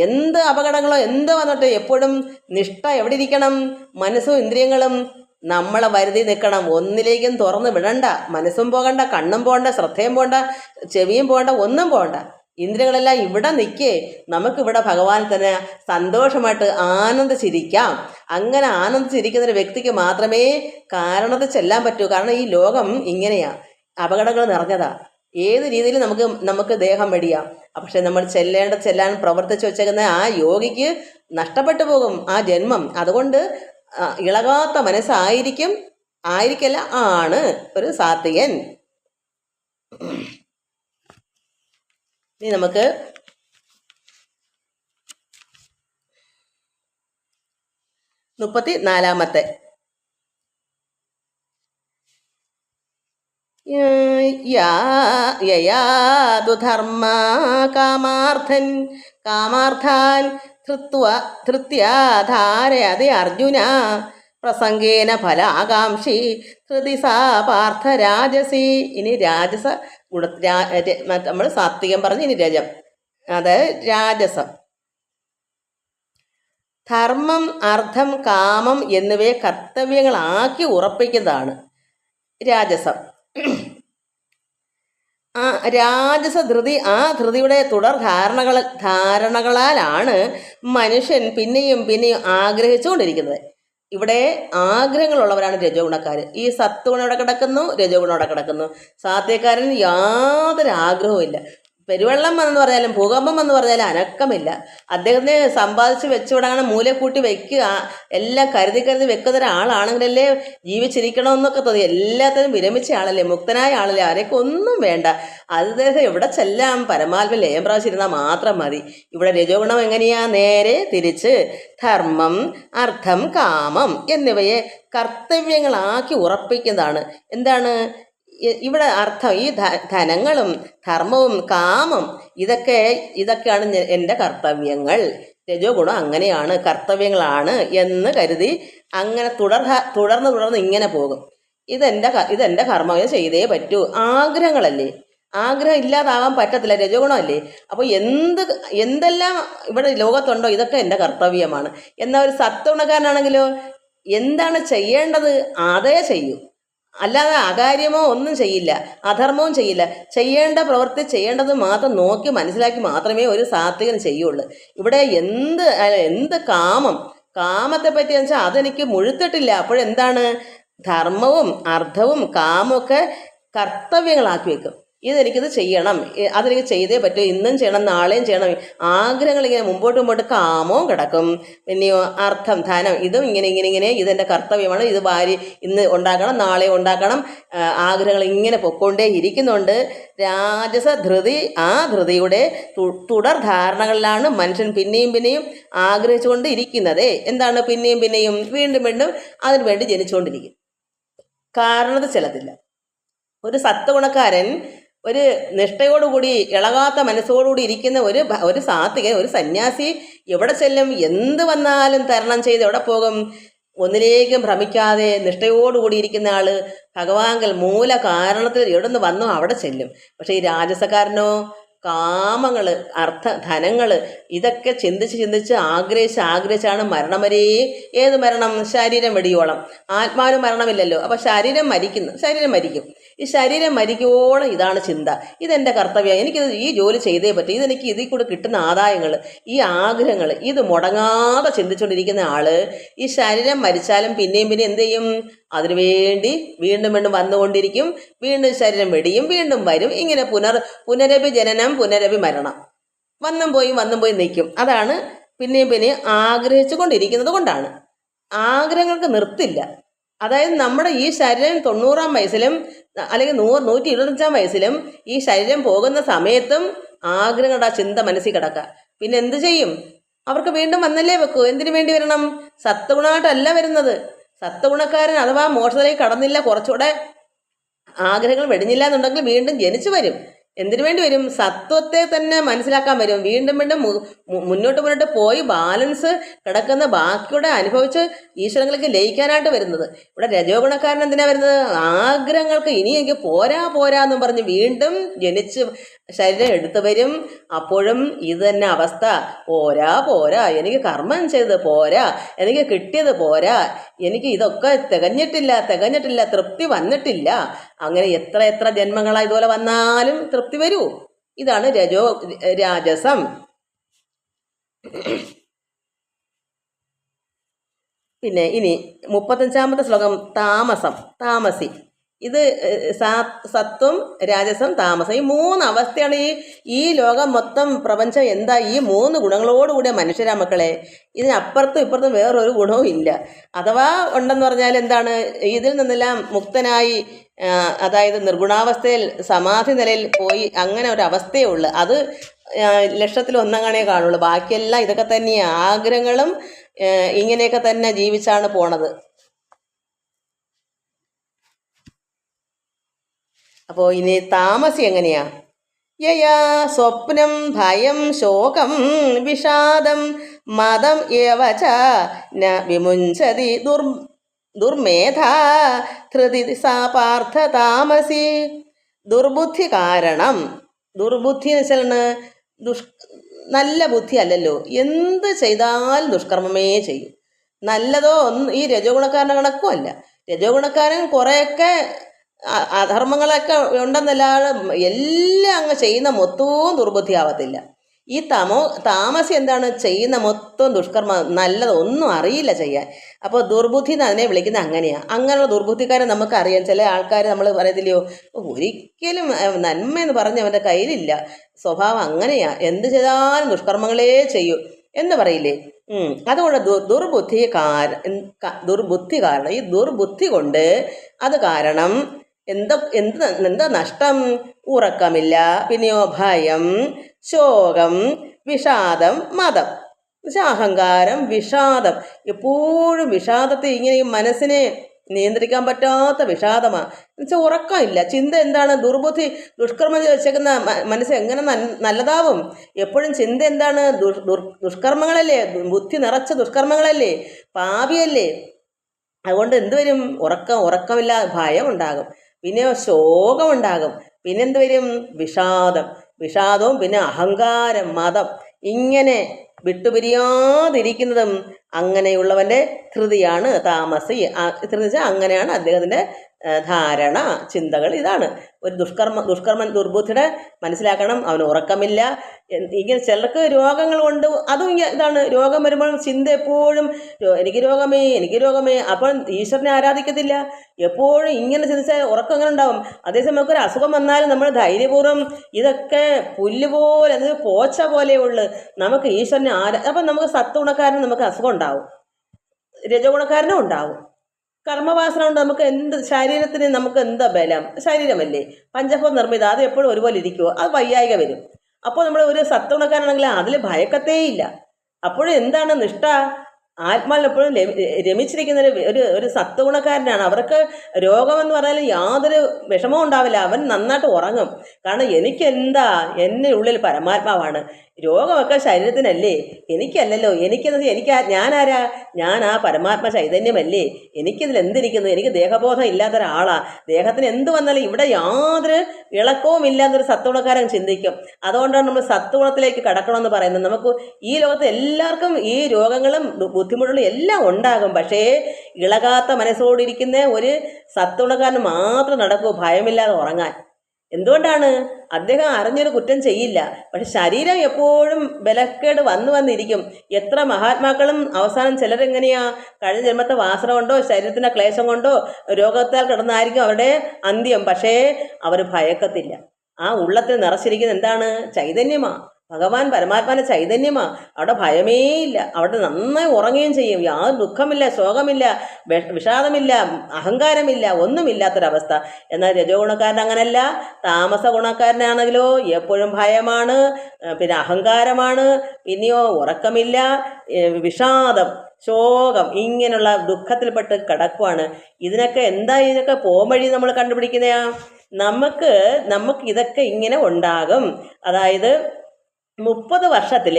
എന്ത് അപകടങ്ങളോ എന്ത് വന്നിട്ട് എപ്പോഴും നിഷ്ഠ എവിടെ ഇരിക്കണം? മനസ്സും ഇന്ദ്രിയങ്ങളും നമ്മളെ വരുതി നിൽക്കണം. ഒന്നിലേക്കും തുറന്ന് വിടണ്ട. മനസ്സും പോകണ്ട, കണ്ണും പോകണ്ട, ശ്രദ്ധയും പോകണ്ട, ചെവിയും പോകണ്ട, ഒന്നും പോകണ്ട. ഇന്ദ്രിയങ്ങളെല്ലാം ഇവിടെ നിൽക്കേ. നമുക്കിവിടെ ഭഗവാൻ തന്നെ സന്തോഷമായിട്ട് ആനന്ദിച്ചിരിക്കാം. അങ്ങനെ ആനന്ദിച്ചിരിക്കുന്ന ഒരു വ്യക്തിക്ക് മാത്രമേ കാരണത്തിൽ ചെല്ലാൻ പറ്റൂ. കാരണം ഈ ലോകം ഇങ്ങനെയാ, അപകടങ്ങൾ നിറഞ്ഞതാ. ഏത് രീതിയിൽ നമുക്ക് ദേഹം വെടിയാം. പക്ഷെ നമ്മൾ ചെല്ലാൻ പ്രവർത്തിച്ചു വെച്ചേക്കുന്ന ആ യോഗിക്ക് നഷ്ടപ്പെട്ടു പോകും ആ ജന്മം. അതുകൊണ്ട് ഇളകാത്ത മനസ്സായിരിക്കല്ല ആണ് ഒരു സാത്വികൻ. ഇനി നമുക്ക് 34-ാമത്തെ യയാതു ധർമ്മ കാമാർത്ഥാൻ ധൃത്യാ ധാരയതി അർജുന പ്രസംഗേന ഫലാകാംക്ഷി ധൃതി സാ പാർത്ഥ രാജസി. ഇനി രാജസ നമ്മൾ സാത്വികം പറഞ്ഞ് ഇനി രജം, അത് രാജസം. ധർമ്മം, അർത്ഥം, കാമം എന്നിവയെ കർത്തവ്യങ്ങളാക്കി ഉറപ്പിക്കുന്നതാണ് രാജസം. ആ രാജസ ധൃതി, ആ ധൃതിയുടെ തുടർ ധാരണകളാലാണ് മനുഷ്യൻ പിന്നെയും ആഗ്രഹിച്ചുകൊണ്ടിരിക്കുന്നത്. ഇവിടെ ആഗ്രഹങ്ങളുള്ളവരാണ് രജോ ഗുണക്കാർ. ഈ സത്വഗുണം ഇവിടെ കിടക്കുന്നു, രജോ ഗുണം ഇവിടെ കിടക്കുന്നു. സാത്വികക്കാരൻ യാതൊരു ആഗ്രഹവും ഇല്ല. പെരുവെള്ളം എന്ന് പറഞ്ഞാലും ഭൂകമ്പം എന്ന് പറഞ്ഞാലും അനക്കമില്ല. അദ്ദേഹത്തിന് സമ്പാദിച്ച് വെച്ചുവിടാണ്, മൂലെ കൂട്ടി വെക്കുക, എല്ലാം കരുതി വെക്കുന്ന ഒരാളാണെങ്കിലല്ലേ ജീവിച്ചിരിക്കണമെന്നൊക്കെ തോന്നി. എല്ലാത്തിനും വിരമിച്ച ആളല്ലേ, മുക്തനായ ആളല്ലേ, ആരെയൊക്കെ ഒന്നും വേണ്ട. അദ്ദേഹം എവിടെ ചെല്ലാം? പരമാത്മ ലയം പ്രാവശ്യമിരുന്നാൽ മാത്രം മതി. ഇവിടെ രജോ ഗുണം എങ്ങനെയാ? നേരെ തിരിച്ച് ധർമ്മം, അർത്ഥം, കാമം എന്നിവയെ കർത്തവ്യങ്ങളാക്കി ഉറപ്പിക്കുന്നതാണ്. എന്താണ് ഇവിടെ അർത്ഥം? ഈ ധനങ്ങളും ധർമ്മവും കാമം ഇതൊക്കെയാണ് എൻ്റെ കർത്തവ്യങ്ങൾ. രജോ ഗുണം അങ്ങനെയാണ്, കർത്തവ്യങ്ങളാണ് എന്ന് കരുതി അങ്ങനെ തുടർന്ന് ഇങ്ങനെ പോകും. ഇതെൻ്റെ കർമ്മം, ഇത് ചെയ്തേ പറ്റൂ. ആഗ്രഹങ്ങളല്ലേ, ആഗ്രഹം ഇല്ലാതാവാൻ പറ്റത്തില്ല, രജോ ഗുണമല്ലേ. അപ്പോൾ എന്തെല്ലാം ഇവിടെ ലോകത്തുണ്ടോ ഇതൊക്കെ എൻ്റെ കർത്തവ്യമാണ്. എന്നാൽ ഒരു സത്വഗുണക്കാരനാണെങ്കിലോ എന്താണ് ചെയ്യേണ്ടത് അതേ ചെയ്യൂ. അല്ലാതെ അകാര്യമോ ഒന്നും ചെയ്യില്ല, അധർമ്മവും ചെയ്യില്ല. ചെയ്യേണ്ട പ്രവൃത്തി ചെയ്യേണ്ടത് മാത്രം നോക്കി മനസ്സിലാക്കി മാത്രമേ ഒരു സാത്വികൻ ചെയ്യുള്ളൂ. ഇവിടെ എന്ത് കാമത്തെ പറ്റി വെച്ചാൽ അതെനിക്ക് മുഴുത്തിട്ടില്ല. അപ്പോഴെന്താണ്? ധർമ്മവും അർത്ഥവും കാമവും കർത്തവ്യങ്ങളാക്കി വെക്കും. ഇതെനിക്കിത് ചെയ്യണം, അതെനിക്ക് ചെയ്തേ പറ്റൂ, ഇന്നും ചെയ്യണം, നാളെയും ചെയ്യണം. ആഗ്രഹങ്ങൾ ഇങ്ങനെ മുമ്പോട്ട് കാമവും കിടക്കും. പിന്നെയോ അർത്ഥം, ധനം, ഇതും ഇങ്ങനെ ഇതെൻ്റെ കർത്തവ്യമാണ്, ഇത് ഇന്ന് ഉണ്ടാക്കണം, നാളെ ഉണ്ടാക്കണം. ആഗ്രഹങ്ങൾ ഇങ്ങനെ പൊക്കൊണ്ടേ ഇരിക്കുന്നുണ്ട്. രാജസ ധൃതി, ആ ധൃതിയുടെ തുടർ ധാരണകളിലാണ് മനുഷ്യൻ പിന്നെയും ആഗ്രഹിച്ചുകൊണ്ട് ഇരിക്കുന്നത്. എന്താണ് പിന്നെയും വീണ്ടും അതിനു വേണ്ടി ജനിച്ചുകൊണ്ടിരിക്കും. കാരണത് ചെല്ലത്തില്ല. ഒരു സത്വഗുണക്കാരൻ, ഒരു നിഷ്ഠയോടുകൂടി ഇളകാത്ത മനസ്സോടുകൂടി ഇരിക്കുന്ന ഒരു സാത്വികൻ, ഒരു സന്യാസി എവിടെ ചെല്ലും? എന്ത് വന്നാലും തരണം ചെയ്ത് എവിടെ പോകും? ഒന്നിലേക്കും ഭ്രമിക്കാതെ നിഷ്ഠയോടുകൂടി ഇരിക്കുന്ന ആള് ഭഗവാങ്കൽ മൂല കാരണത്തിൽ എവിടെ നിന്ന് വന്നോ അവിടെ ചെല്ലും. പക്ഷെ ഈ രാജസക്കാരനോ കാമങ്ങൾ, ധനങ്ങൾ ഇതൊക്കെ ചിന്തിച്ച് ആഗ്രഹിച്ചാണ് മരണം വരെ. ഏത് മരണം? ശരീരം വെടിയോളം. ആത്മാവിന് മരണമില്ലല്ലോ. അപ്പോൾ ശരീരം മരിക്കും. ഈ ശരീരം മരിക്കോളം ഇതാണ് ചിന്ത. ഇതെൻ്റെ കർത്തവ്യം, എനിക്കിത് ഈ ജോലി ചെയ്തേ പറ്റും, ഇതെനിക്ക് ഇതിൽ കൂടെ കിട്ടുന്ന ആദായങ്ങൾ, ഈ ആഗ്രഹങ്ങൾ, ഇത് മുടങ്ങാതെ ചിന്തിച്ചുകൊണ്ടിരിക്കുന്ന ആള് ഈ ശരീരം മരിച്ചാലും പിന്നെയും പിന്നെ എന്ത് ചെയ്യും? അതിനുവേണ്ടി വീണ്ടും വീണ്ടും വന്നുകൊണ്ടിരിക്കും. വീണ്ടും ശരീരം വെടിയും, വീണ്ടും വരും. ഇങ്ങനെ പുനരഭി ജനനം പുനരഭി മരണം, വന്നും പോയി നിൽക്കും. അതാണ് പിന്നെയും പിന്നെയും ആഗ്രഹിച്ചു കൊണ്ടിരിക്കുന്നത് കൊണ്ടാണ്. ആഗ്രഹങ്ങൾക്ക് നിർത്തില്ല. അതായത് നമ്മുടെ ഈ ശരീരം 90-ആം വയസ്സിലും അല്ലെങ്കിൽ 125-ആം വയസ്സിലും ഈ ശരീരം പോകുന്ന സമയത്തും ആഗ്രഹങ്ങളുടെ ആ ചിന്ത മനസ്സിൽ കിടക്കുക. പിന്നെ എന്ത് ചെയ്യും? അവർക്ക് വീണ്ടും വന്നല്ലേ വെക്കൂ. എന്തിനു വേണ്ടി വരണം? സത്വഗുണമായിട്ടല്ല വരുന്നത്. സത്വഗുണക്കാരൻ അഥവാ മോക്ഷത്തിലേക്ക് കടന്നില്ല, കുറച്ചുകൂടെ ആഗ്രഹങ്ങൾ വെടിഞ്ഞില്ല എന്നുണ്ടെങ്കിൽ വീണ്ടും ജനിച്ചു വരും. എന്തിനു വേണ്ടി വരും? സത്വത്തെ തന്നെ മനസ്സിലാക്കാൻ വരും. വീണ്ടും വീണ്ടും മുന്നോട്ട് പോയി ബാലൻസ് കിടക്കുന്ന ബാക്കിയുടെ അനുഭവിച്ച് ഈശ്വരങ്ങൾക്ക് ലയിക്കാനായിട്ട് വരുന്നത്. ഇവിടെ രജോഗുണക്കാരൻ എന്തിനാ വരുന്നത്? ആഗ്രഹങ്ങൾക്ക് ഇനി എനിക്ക് പോരാ എന്നും പറഞ്ഞ് വീണ്ടും ജനിച്ച് ശരീരം എടുത്തു വരും. അപ്പോഴും ഇത് തന്നെ അവസ്ഥ. പോരാ, എനിക്ക് കർമ്മം ചെയ്തത് പോരാ, എനിക്ക് കിട്ടിയത് പോരാ, എനിക്ക് ഇതൊക്കെ തികഞ്ഞിട്ടില്ല, തൃപ്തി വന്നിട്ടില്ല. അങ്ങനെ എത്ര ജന്മങ്ങളായി ഇതുപോലെ വന്നാലും തൃപ്തി വരൂ. ഇതാണ് രാജസം. പിന്നെ ഇനി 35-ാമത്തെ ശ്ലോകം താമസി. ഇത് സത്വം, രാജസം, താമസം, ഈ 3 അവസ്ഥയാണ്. ഈ ലോകം മൊത്തം പ്രപഞ്ചം എന്താ? ഈ 3 ഗുണങ്ങളോടുകൂടിയ മനുഷ്യരാ മക്കളെ. ഇതിനപ്പുറത്തും ഇപ്പുറത്തും വേറൊരു ഗുണവും ഇല്ല. അഥവാ ഉണ്ടെന്ന് പറഞ്ഞാൽ എന്താണ്? ഇതിൽ നിന്നെല്ലാം മുക്തനായി, അതായത് നിർഗുണാവസ്ഥയിൽ സമാധി നിലയിൽ പോയി അങ്ങനെ ഒരു അവസ്ഥയേ ഉള്ളൂ. അത് 1,000,000 കാണുള്ളൂ. ബാക്കിയെല്ലാം ഇതൊക്കെ തന്നെ ആഗ്രഹങ്ങളും ഇങ്ങനെയൊക്കെ തന്നെ ജീവിച്ചാണ് പോണത്. അപ്പോൾ ഇനി താമസി എങ്ങനെയാ? യയാ സ്വപ്നം ഭയം ശോകം വിഷാദം മദം ഏവച ന വിമുഞ്ചതി ദുർമേധ ധൃതി സാ പാർത്ഥ താമസി. ദുർബുദ്ധി കാരണം, ദുർബുദ്ധി എന്ന് വെച്ചാൽ നല്ല ബുദ്ധി അല്ലല്ലോ. എന്ത് ചെയ്താൽ ദുഷ്കർമ്മമേ ചെയ്യും. നല്ലതോ ഈ രജോഗുണക്കാരൻ്റെ കണക്കും അല്ല. രജോഗുണക്കാരൻ കുറേയൊക്കെ അധർമ്മങ്ങളൊക്കെ ഉണ്ടെന്നല്ലാതെ എല്ലാം അങ്ങ് ചെയ്യുന്ന മൊത്തവും ദുർബുദ്ധി ആവത്തില്ല. ഈ താമസി എന്താണ്? ചെയ്യുന്ന മൊത്തം ദുഷ്കർമ്മം, നല്ലതൊന്നും അറിയില്ല ചെയ്യാൻ. അപ്പോൾ ദുർബുദ്ധി എന്ന് അതിനെ വിളിക്കുന്നത് അങ്ങനെയാണ്. അങ്ങനെയുള്ള ദുർബുദ്ധിക്കാരെ നമുക്കറിയാം. ചില ആൾക്കാർ നമ്മൾ പറയത്തില്ലയോ, ഒരിക്കലും നന്മയെന്ന് പറഞ്ഞ് അവൻ്റെ കയ്യിലില്ല, സ്വഭാവം അങ്ങനെയാണ്, എന്ത് ചെയ്താലും ദുഷ്കർമ്മങ്ങളേ ചെയ്യൂ എന്ന് പറയില്ലേ. അതുകൊണ്ട് ദുർബുദ്ധി കാരണം, ഈ ദുർബുദ്ധി കൊണ്ട് അത് കാരണം എന്താ നഷ്ടം? ഉറക്കമില്ല, പിന്നെയോ ഭയം, ശോകം, വിഷാദം, മദം. എന്നുവെച്ചാൽ അഹങ്കാരം, വിഷാദം. എപ്പോഴും വിഷാദത്തെ ഇങ്ങനെ ഈ മനസ്സിനെ നിയന്ത്രിക്കാൻ പറ്റാത്ത വിഷാദമാണ്. എന്നുവെച്ചാൽ ഉറക്കമില്ല. ചിന്ത എന്താണ്? ദുർബുദ്ധി, ദുഷ്കർമ്മം വെച്ചേക്കുന്ന മനസ്സ് എങ്ങനെ നല്ലതാവും? എപ്പോഴും ചിന്ത എന്താണ്? ദുഷ്കർമ്മങ്ങളല്ലേ, ബുദ്ധി നിറച്ച ദുഷ്കർമ്മങ്ങളല്ലേ, പാപിയല്ലേ. അതുകൊണ്ട് എന്തുവരും? ഉറക്കമില്ല, ഭയം ഉണ്ടാകും, പിന്നെ ശോകമുണ്ടാകും, പിന്നെന്ത് വരും? വിഷാദവും പിന്നെ അഹങ്കാരം, മതം. ഇങ്ങനെ വിട്ടുപിരിയാതിരിക്കുന്നതും അങ്ങനെയുള്ളവൻ്റെ ധൃതിയാണ് താമസി. ധൃതി വെച്ചാൽ അങ്ങനെയാണ് അദ്ദേഹത്തിൻ്റെ ധാരണ, ചിന്തകൾ. ഇതാണ് ഒരു ദുർബുദ്ധിയുടെ മനസ്സിലാക്കണം. അവന് ഉറക്കമില്ല. ഇങ്ങനെ ചിലർക്ക് രോഗങ്ങൾ കൊണ്ട് അതും ഇതാണ്. രോഗം വരുമ്പോൾ ചിന്ത എപ്പോഴും എനിക്ക് രോഗമേ. അപ്പോൾ ഈശ്വരനെ ആരാധിക്കത്തില്ല. എപ്പോഴും ഇങ്ങനെ ചിന്തിച്ചാൽ ഉറക്കം അങ്ങനെ ഉണ്ടാവും. അതേസമയം നമുക്കൊരു അസുഖം വന്നാലും നമ്മൾ ധൈര്യപൂർവ്വം ഇതൊക്കെ പുല്ലുപോലെ, അത് പോച്ച പോലെയുള്ളു, നമുക്ക് ഈശ്വരനെ അപ്പം നമുക്ക് സത്വഗുണക്കാരന് നമുക്ക് അസുഖം ഉണ്ടാവും, രജഗുണക്കാരനും ഉണ്ടാവും. കർമ്മവാസന കൊണ്ട് നമുക്ക് ശരീരത്തിന് നമുക്ക് എന്താ ബലം? ശരീരമല്ലേ, പഞ്ചഭൂത നിർമ്മിത, അത് എപ്പോഴും ഒരുപോലെ ഇരിക്കുമോ? അത് വയ്യായിക വരും. അപ്പോൾ നമ്മൾ ഒരു സത്വഗുണക്കാരനാണെങ്കിൽ അതിൽ ഭയക്കത്തേയില്ല. അപ്പോഴും എന്താണ് നിഷ്ഠ? ആത്മാവിൽ എപ്പോഴും രമിച്ചിരിക്കുന്ന ഒരു സത്വഗുണക്കാരനാണ്. അവർക്ക് രോഗമെന്ന് പറഞ്ഞാൽ യാതൊരു വിഷമവും ഉണ്ടാവില്ല. അവൻ നന്നായിട്ട് ഉറങ്ങും. കാരണം എന്റെ ഉള്ളിൽ പരമാത്മാവാണ്, രോഗമൊക്കെ ശരീരത്തിനല്ലേ, എനിക്കല്ലല്ലോ. ഞാനാരാ? ഞാൻ ആ പരമാത്മ ചൈതന്യമല്ലേ. എനിക്കിതിൽ എന്തിരിക്കുന്നു? എനിക്ക് ദേഹബോധം ഇല്ലാത്ത ഒരാളാ. ദേഹത്തിന് എന്ത് വന്നാലും ഇവിടെ യാതൊരു ഇളക്കവും ഇല്ലാത്തൊരു സത്വഗുണക്കാരൻ ചിന്തിക്കും. അതുകൊണ്ടാണ് നമ്മൾ സത്വഗുണത്തിലേക്ക് കടക്കണമെന്ന് പറയുന്നത്. നമുക്ക് ഈ ലോകത്ത് എല്ലാവർക്കും ഈ രോഗങ്ങളും ബുദ്ധിമുട്ടുകളും എല്ലാം ഉണ്ടാകും. പക്ഷേ ഇളകാത്ത മനസ്സോടിരിക്കുന്ന ഒരു സത്വഗുണക്കാരന് മാത്രം നടക്കൂ ഭയമില്ലാതെ ഉറങ്ങാൻ. എന്തുകൊണ്ടാണ്? അദ്ദേഹം അറിഞ്ഞൊരു കുറ്റം ചെയ്യില്ല. പക്ഷെ ശരീരം എപ്പോഴും ബലക്കേട് വന്നിരിക്കും. എത്ര മഹാത്മാക്കളും അവസാനം ചിലരെങ്ങനെയാ, കഴിഞ്ഞ ജന്മത്തെ വാസന കൊണ്ടോ ശരീരത്തിൻ്റെ ക്ലേശം കൊണ്ടോ രോഗത്താൽ കിടന്നായിരിക്കും അവരുടെ അന്ത്യം. പക്ഷേ അവർ ഭയക്കത്തില്ല. ആ ഉള്ളത്തിൽ നിറച്ചിരിക്കുന്നത് എന്താണ്? ചൈതന്യമാ. ഭഗവാൻ പരമാത്മാവിൻ്റെ ചൈതന്യമാ. അവിടെ ഭയമേ ഇല്ല. അവിടെ നന്നായി ഉറങ്ങുകയും ചെയ്യും. യാതൊരു ദുഃഖമില്ല, ശോകമില്ല, വിഷാദമില്ല, അഹങ്കാരമില്ല, ഒന്നുമില്ലാത്തൊരവസ്ഥ. എന്നാൽ രജോ ഗുണക്കാരൻ അങ്ങനല്ല. താമസ ഗുണക്കാരനാണെങ്കിലോ എപ്പോഴും ഭയമാണ്, പിന്നെ അഹങ്കാരമാണ്, പിന്നെയോ ഉറക്കമില്ല, വിഷാദം, ശോകം, ഇങ്ങനെയുള്ള ദുഃഖത്തിൽപ്പെട്ട് കിടക്കുവാണ്. ഇതിനൊക്കെ പോംവഴി നമ്മൾ കണ്ടുപിടിക്കുന്നതാ. നമുക്ക് ഇതൊക്കെ ഇങ്ങനെ ഉണ്ടാകും. അതായത് 30 വർഷത്തിൽ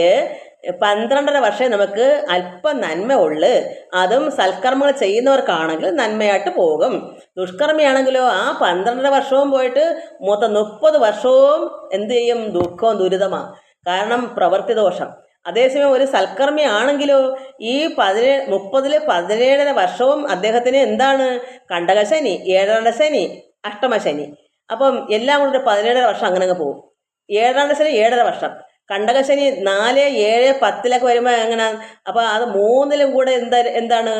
12.5 വർഷമേ നമുക്ക് അല്പം നന്മ ഉള്ളു. അതും സൽക്കർമ്മങ്ങൾ ചെയ്യുന്നവർക്കാണെങ്കിൽ നന്മയായിട്ട് പോകും. ദുഷ്കർമ്മയാണെങ്കിലോ ആ 12.5 വർഷവും പോയിട്ട് മൊത്തം 30 വർഷവും എന്ത് ചെയ്യും? ദുഃഖവും ദുരിതമാണ്. കാരണം പ്രവൃത്തി ദോഷം. അതേസമയം ഒരു സൽക്കർമ്മിയാണെങ്കിലോ ഈ 30-ൽ 17.5 വർഷവും അദ്ദേഹത്തിന് എന്താണ്? കണ്ടകശനി, 7 ശനി, അഷ്ടമശനി. അപ്പം എല്ലാം കൂടെ 17.5 വർഷം അങ്ങനെ പോകും. 7 ശനി 7.5 വർഷം, കണ്ടകശനി 4, 7, 10 വരുമ്പോൾ എങ്ങനെ? അപ്പോൾ അത് 3-ലും കൂടെ എന്താണ്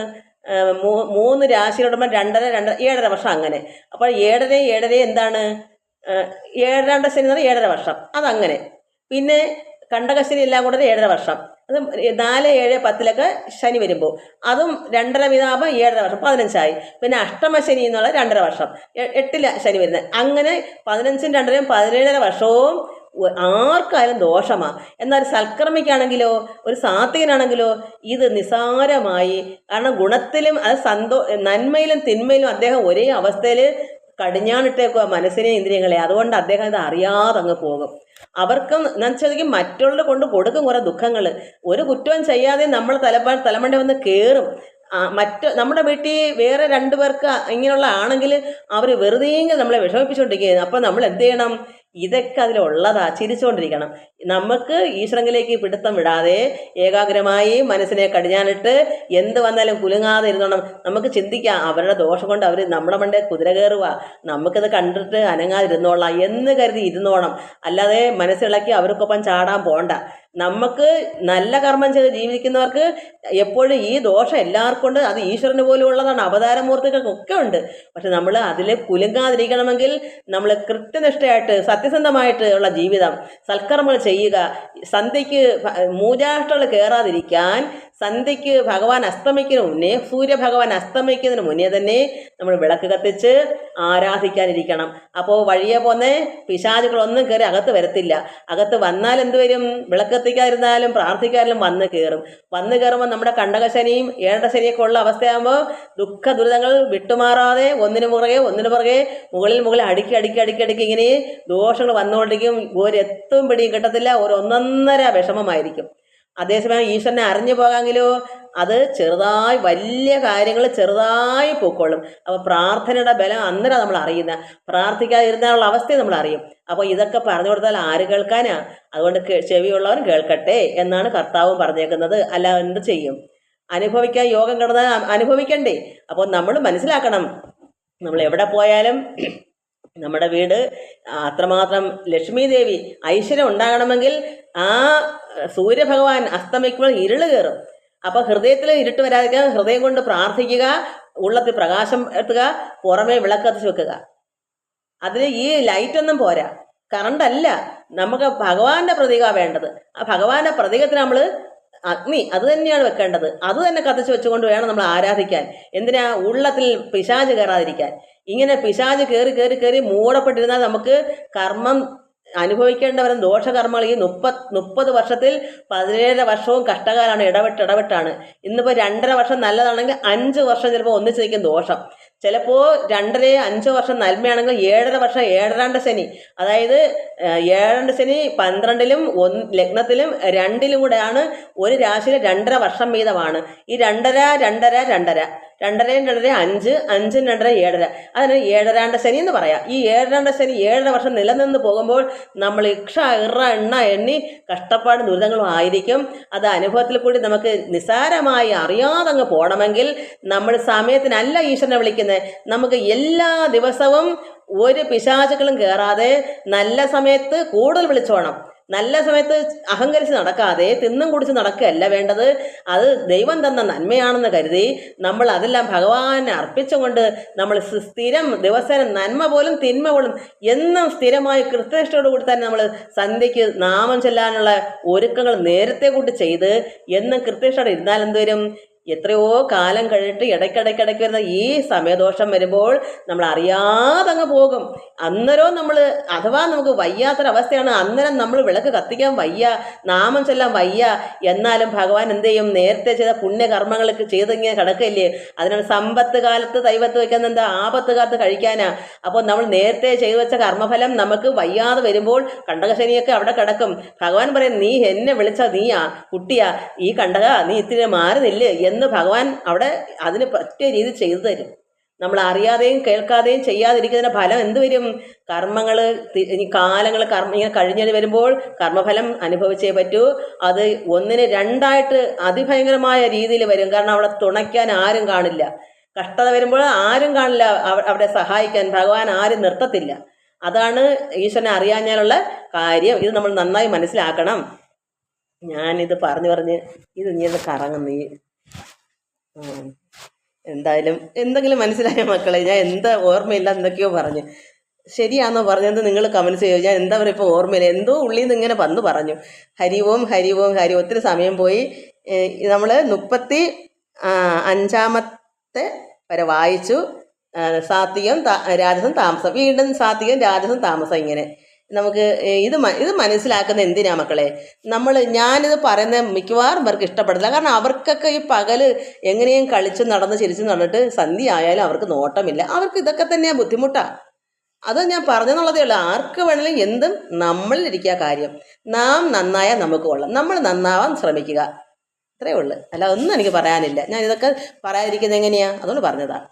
3 രാശിയിലോടുമ്പോൾ 2.5, 7.5 വർഷം അങ്ങനെ. അപ്പോൾ 7 എന്താണ്? 7 ശനി എന്ന് പറഞ്ഞാൽ 7.5 വർഷം, അതങ്ങനെ. പിന്നെ കണ്ടകശനി എല്ലാം കൂടെ 7.5 വർഷം. അത് 4, 7, 10 ശനി വരുമ്പോൾ അതും 2.5 വീതമാകുമ്പോൾ 7.5 വർഷം, 15ആയി. പിന്നെ അഷ്ടമശനി എന്നുള്ള 2.5 വർഷം, 8 ശനി വരുന്നത്. അങ്ങനെ 15ഉം 2.5ഉം 17.5 വർഷവും ആർക്കായാലും ദോഷമാണ്. എന്നാൽ സൽക്കർമ്മിക്കാണെങ്കിലോ ഒരു സാത്വികനാണെങ്കിലോ ഇത് നിസാരമായി. കാരണം ഗുണത്തിലും അത് നന്മയിലും തിന്മയിലും അദ്ദേഹം ഒരേ അവസ്ഥയിൽ കടിഞ്ഞാണിട്ടേക്കുക മനസ്സിനെ, ഇന്ദ്രിയങ്ങളെ. അതുകൊണ്ട് അദ്ദേഹം ഇത് അറിയാതെ അങ്ങ് പോകും. അവർക്കും എന്നുവെച്ചാൽ മറ്റുള്ളവരെ കൊണ്ട് കൊടുക്കും കുറേ ദുഃഖങ്ങൾ. ഒരു കുറ്റവും ചെയ്യാതെ നമ്മൾ തലമണ്ട വന്ന് കയറും. നമ്മുടെ വീട്ടിൽ വേറെ 2 പേർക്ക് ഇങ്ങനെയുള്ള ആണെങ്കിൽ അവർ വെറുതെയെങ്കിലും നമ്മളെ വിഷമിപ്പിച്ചുകൊണ്ടിരിക്കുകയാണ്. അപ്പോൾ നമ്മൾ എന്ത് ചെയ്യണം? ഇതൊക്കെ അതിലുള്ളതാ, ചിരിച്ചുകൊണ്ടിരിക്കണം. നമുക്ക് ഈശ്വരങ്ങളിലേക്ക് പിടുത്തം വിടാതെ ഏകാഗ്രമായി മനസ്സിനെ കടിഞ്ഞാനിട്ട് എന്ത് വന്നാലും കുലുങ്ങാതെ ഇരുന്നോണം. നമുക്ക് ചിന്തിക്കാം, അവരുടെ ദോഷം കൊണ്ട് അവർ നമ്മുടെ മണ്ടേ കുതിര കയറുക, നമുക്കിത് കണ്ടിട്ട് അനങ്ങാതിരുന്നോളാം എന്ന് കരുതി ഇരുന്നോണം. അല്ലാതെ മനസ്സിളക്കി അവർക്കൊപ്പം ചാടാൻ പോണ്ട. നമുക്ക് നല്ല കർമ്മം ചെയ്ത് ജീവിക്കുന്നവർക്ക് എപ്പോഴും ഈ ദോഷം എല്ലാവർക്കും ഉണ്ട്. അത് ഈശ്വരന് പോലും ഉള്ളതാണ്, അവതാരമൂർത്തികൾക്കൊക്കെ ഉണ്ട്. പക്ഷെ നമ്മൾ അതിൽ കുലുങ്ങാതിരിക്കണമെങ്കിൽ നമ്മൾ കൃത്യനിഷ്ഠയായിട്ട് സത്യസന്ധമായിട്ട് ഉള്ള ജീവിതം, സൽക്കർമ്മങ്ങൾ ചെയ്യുക. സന്ധ്യയ്ക്ക് മൂജാഷ്ടകൾ കയറാതിരിക്കാൻ സന്ധ്യയ്ക്ക് ഭഗവാൻ അസ്തമിക്കുന്നതിന് മുന്നേ, സൂര്യഭഗവാൻ അസ്തമിക്കുന്നതിന് മുന്നേ തന്നെ നമ്മൾ വിളക്ക് കത്തിച്ച് ആരാധിക്കാനിരിക്കണം. അപ്പോൾ വഴിയെ പോന്നെ പിശാചുകളൊന്നും കയറി അകത്ത് വരത്തില്ല. അകത്ത് വന്നാൽ എന്ത് വരും? വിളക്ക് കത്തിക്കാതിരുന്നാലും പ്രാർത്ഥിക്കാതിലും വന്ന് കയറുമ്പോൾ നമ്മുടെ കണ്ടകശനിയും 7 ശനിയൊക്കെ ഉള്ള അവസ്ഥയാകുമ്പോൾ ദുഃഖ ദുരിതങ്ങൾ വിട്ടുമാറാതെ ഒന്നിനു പുറകെ മുകളിൽ അടുക്കി ഇങ്ങനെ ദോഷങ്ങൾ വന്നുകൊണ്ടിരിക്കും. ഒരെത്തും പിടിയും കിട്ടത്തില്ല. ഒന്നൊന്നര വിഷമമായിരിക്കും. അതേസമയം ഈശ്വരനെ അറിഞ്ഞു പോകാമെങ്കിലോ അത് ചെറുതായി, വലിയ കാര്യങ്ങൾ ചെറുതായി പൊക്കോളും. അപ്പോൾ പ്രാർത്ഥനയുടെ ബലം അന്നേരം നമ്മൾ അറിയുന്ന, പ്രാർത്ഥിക്കാതിരുന്നാലുള്ള അവസ്ഥയെ നമ്മൾ അറിയും. അപ്പോൾ ഇതൊക്കെ പറഞ്ഞു കൊടുത്താൽ ആര് കേൾക്കാനാ? അതുകൊണ്ട് ചെവിയുള്ളവൻ കേൾക്കട്ടെ എന്നാണ് കർത്താവും പറഞ്ഞേക്കുന്നത്. അല്ല എന്ത് ചെയ്യും? അനുഭവിക്കാൻ യോഗം കിടന്നാൽ അനുഭവിക്കണ്ടേ? അപ്പോൾ നമ്മൾ മനസ്സിലാക്കണം, നമ്മൾ എവിടെ പോയാലും നമ്മുടെ വീട് അത്രമാത്രം ലക്ഷ്മി ദേവി ഐശ്വര്യം ഉണ്ടാകണമെങ്കിൽ ആ സൂര്യഭഗവാൻ അസ്തമിക്കുമ്പോൾ ഇരുള് കയറും. അപ്പോൾ ഹൃദയത്തിൽ ഇരുട്ട് വരാതിരിക്കാൻ ഹൃദയം കൊണ്ട് പ്രാർത്ഥിക്കുക, ഉള്ളത്തിൽ പ്രകാശം എത്തുക, പുറമേ വിളക്കത്തിച്ച് വെക്കുക. അതിന് ഈ ലൈറ്റൊന്നും പോരാ, കറണ്ടല്ല. നമുക്ക് ഭഗവാന്റെ പ്രതീകമാണ് വേണ്ടത്. ആ ഭഗവാന്റെ പ്രതീകത്തിന് നമ്മൾ അഗ്നി അത് തന്നെയാണ് വെക്കേണ്ടത്. അത് തന്നെ കത്തിച്ച് വെച്ചുകൊണ്ട് വേണം നമ്മൾ ആരാധിക്കാൻ. എന്തിനാ? ഉള്ളത്തിൽ പിശാച് കയറാതിരിക്കാൻ. ഇങ്ങനെ പിശാച് കയറി മൂടപ്പെട്ടിരുന്നാൽ നമുക്ക് കർമ്മം അനുഭവിക്കേണ്ടവരും ദോഷകർമ്മങ്ങൾ ഈ 30 വർഷത്തിൽ 17 വർഷവും കഷ്ടകാലമാണ്. ഇടവിട്ടാണ്. ഇന്നിപ്പോൾ 2.5 വർഷം നല്ലതാണെങ്കിൽ 5 വർഷം ചിലപ്പോൾ ഒന്നിച്ച് നിൽക്കും ദോഷം. ചിലപ്പോൾ 2.5 5 വർഷം നന്മയാണെങ്കിൽ 7.5 വർഷം ഏഴരാണ്ട ശനി. അതായത് ഏഴാണ്ട ശനി 12-ലും ലഗ്നത്തിലും 2-ലും കൂടെയാണ്. ഒരു രാശിയിൽ 2.5 വർഷം വീതമാണ്. ഈ 2.5 2.5 2.5 2.5 2.5 5 5 2.5 7.5 അതിന് ഏഴരാണ്ട ശനി എന്ന് പറയാം. ഈ ഏഴരാണ്ട ശനി 7.5 വർഷം നിലനിന്ന് പോകുമ്പോൾ നമ്മൾ ഇക്ഷ ഇറ എണ്ണ എണ്ണി കഷ്ടപ്പാടും ദുരിതങ്ങളും ആയിരിക്കും. അത് അനുഭവത്തിൽ കൂടി നമുക്ക് നിസ്സാരമായി അറിയാതെ അങ്ങ് പോകണമെങ്കിൽ നമ്മൾ സമയത്തിനല്ല ഈശ്വരനെ വിളിക്കുന്നത്. നമുക്ക് എല്ലാ ദിവസവും ഒരു പിശാചുക്കളും കയറാതെ നല്ല സമയത്ത് കൂടുതൽ വിളിച്ചോണം. നല്ല സമയത്ത് അഹങ്കരിച്ച് നടക്കാതെ തിന്നും കുടിച്ച് നടക്കുകയല്ല വേണ്ടത്. അത് ദൈവം തന്ന നന്മയാണെന്ന് കരുതി നമ്മൾ അതെല്ലാം ഭഗവാനെ അർപ്പിച്ചുകൊണ്ട് നമ്മൾ സ്ഥിരം ദിവസേന നന്മ പോലും തിന്മ പോലും എന്നും സ്ഥിരമായി കൃത്യനിഷ്ഠയോട് കൂടി തന്നെ നമ്മൾ സന്ധ്യയ്ക്ക് നാമം ചെല്ലാനുള്ള ഒരുക്കങ്ങൾ നേരത്തെ കൂട്ടി ചെയ്ത് എന്നും കൃത്യനിഷ്ഠയോടെ ഇരുന്നാൽ എന്തുവരും? എത്രയോ കാലം കഴിഞ്ഞിട്ട് ഇടയ്ക്കിടയ്ക്കിടയ്ക്ക് വരുന്ന ഈ സമയദോഷം വരുമ്പോൾ നമ്മൾ അറിയാതെ അങ്ങ് പോകും. അന്നേരം നമ്മൾ അഥവാ നമുക്ക് വയ്യാത്തൊരവസ്ഥയാണ്, അന്നേരം നമ്മൾ വിളക്ക് കത്തിക്കാൻ വയ്യ, നാമം ചൊല്ലാൻ വയ്യ, എന്നാലും ഭഗവാൻ എന്ത് ചെയ്യും? നേരത്തെ ചെയ്ത പുണ്യകർമ്മങ്ങളൊക്കെ ചെയ്തിങ്ങനെ കിടക്കില്ലേ? അതിനാണ് സമ്പത്ത് കാലത്ത് ദൈവത്ത് വയ്ക്കുന്ന എന്താ? ആപത്ത് കാലത്ത് കഴിക്കാനാ. അപ്പോൾ നമ്മൾ നേരത്തെ ചെയ്തു വെച്ച കർമ്മഫലം നമുക്ക് വയ്യാതെ വരുമ്പോൾ കണ്ടകശനിയൊക്കെ അവിടെ കിടക്കും. ഭഗവാൻ പറയും, നീ എന്നെ വിളിച്ച നീയാ കുട്ടിയാ, ഈ കണ്ടക നീ ഇത്തിരി മാറി നില്ല് എന്ന് ഭഗവാൻ അവിടെ അതിന് പറ്റിയ രീതി ചെയ്തു തരും. നമ്മൾ അറിയാതെയും കേൾക്കാതെയും ചെയ്യാതിരിക്കുന്നതിൻ്റെ ഫലം എന്ത് വരും? കർമ്മങ്ങൾ ഇനി കാലങ്ങൾ ഇങ്ങനെ കഴിഞ്ഞ് വരുമ്പോൾ കർമ്മഫലം അനുഭവിച്ചേ പറ്റൂ. അത് 1ന് 2ആയിട്ട് അതിഭയങ്കരമായ രീതിയിൽ വരും. കാരണം അവിടെ തുണയ്ക്കാൻ ആരും കാണില്ല. കഷ്ടത വരുമ്പോൾ ആരും കാണില്ല അവിടെ സഹായിക്കാൻ. ഭഗവാൻ ആരും നിർത്തത്തില്ല. അതാണ് ഈശ്വരനെ അറിയാഞ്ഞാലുള്ള കാര്യം. ഇത് നമ്മൾ നന്നായി മനസ്സിലാക്കണം. ഞാനിത് പറഞ്ഞ് ഇത് ഇങ്ങനെ കറങ്ങുന്നു. എന്തായാലും എന്തെങ്കിലും മനസ്സിലായ മക്കളെ? ഞാൻ എന്താ ഓർമ്മയില്ല എന്തൊക്കെയോ പറഞ്ഞു. ശരിയാണോ പറഞ്ഞത്? നിങ്ങൾ കമൻസ് ചെയ്യും. ഞാൻ എന്താ പറയുക, ഇപ്പോൾ ഓർമ്മയില്ല, എന്തോ ഉള്ളിൽ നിന്ന് ഇങ്ങനെ വന്ന് പറഞ്ഞു. ഹരി ഓം ഹരി ഓം ഹരി. ഒത്തിരി സമയം പോയി. നമ്മൾ 35-ാമത്തെ വരെ വായിച്ചു. സാത്വികം രാജസം താമസം, വീണ്ടും സാത്വികം രാജസം താമസം. ഇങ്ങനെ നമുക്ക് ഇത് മനസ്സിലാക്കുന്ന എന്തിനാ മക്കളെ? ഞാനിത് പറയുന്നത് മിക്കവാറും പേർക്ക് ഇഷ്ടപ്പെടില്ല. കാരണം അവർക്കൊക്കെ ഈ പകല് എങ്ങനെയും കളിച്ച് നടന്ന് ചിരിച്ച് നടന്നിട്ട് സന്ധ്യ ആയാലും അവർക്ക് നോട്ടമില്ല. അവർക്ക് ഇതൊക്കെ തന്നെയാണ് ബുദ്ധിമുട്ടാണ്. അത് ഞാൻ പറഞ്ഞെന്നുള്ളതേ ഉള്ളൂ. ആർക്ക് വേണമെങ്കിലും എന്തും നമ്മളിലിരിക്കുക കാര്യം. നാം നന്നായാൽ നമുക്ക് കൊള്ളാം. നമ്മൾ നന്നാവാൻ ശ്രമിക്കുക, അത്രയേ ഉള്ളൂ. അല്ല ഒന്നും എനിക്ക് പറയാനില്ല. ഞാൻ ഇതൊക്കെ പറയാതിരിക്കുന്നത് എങ്ങനെയാണ്? അതുകൊണ്ട് പറഞ്ഞതാണ്.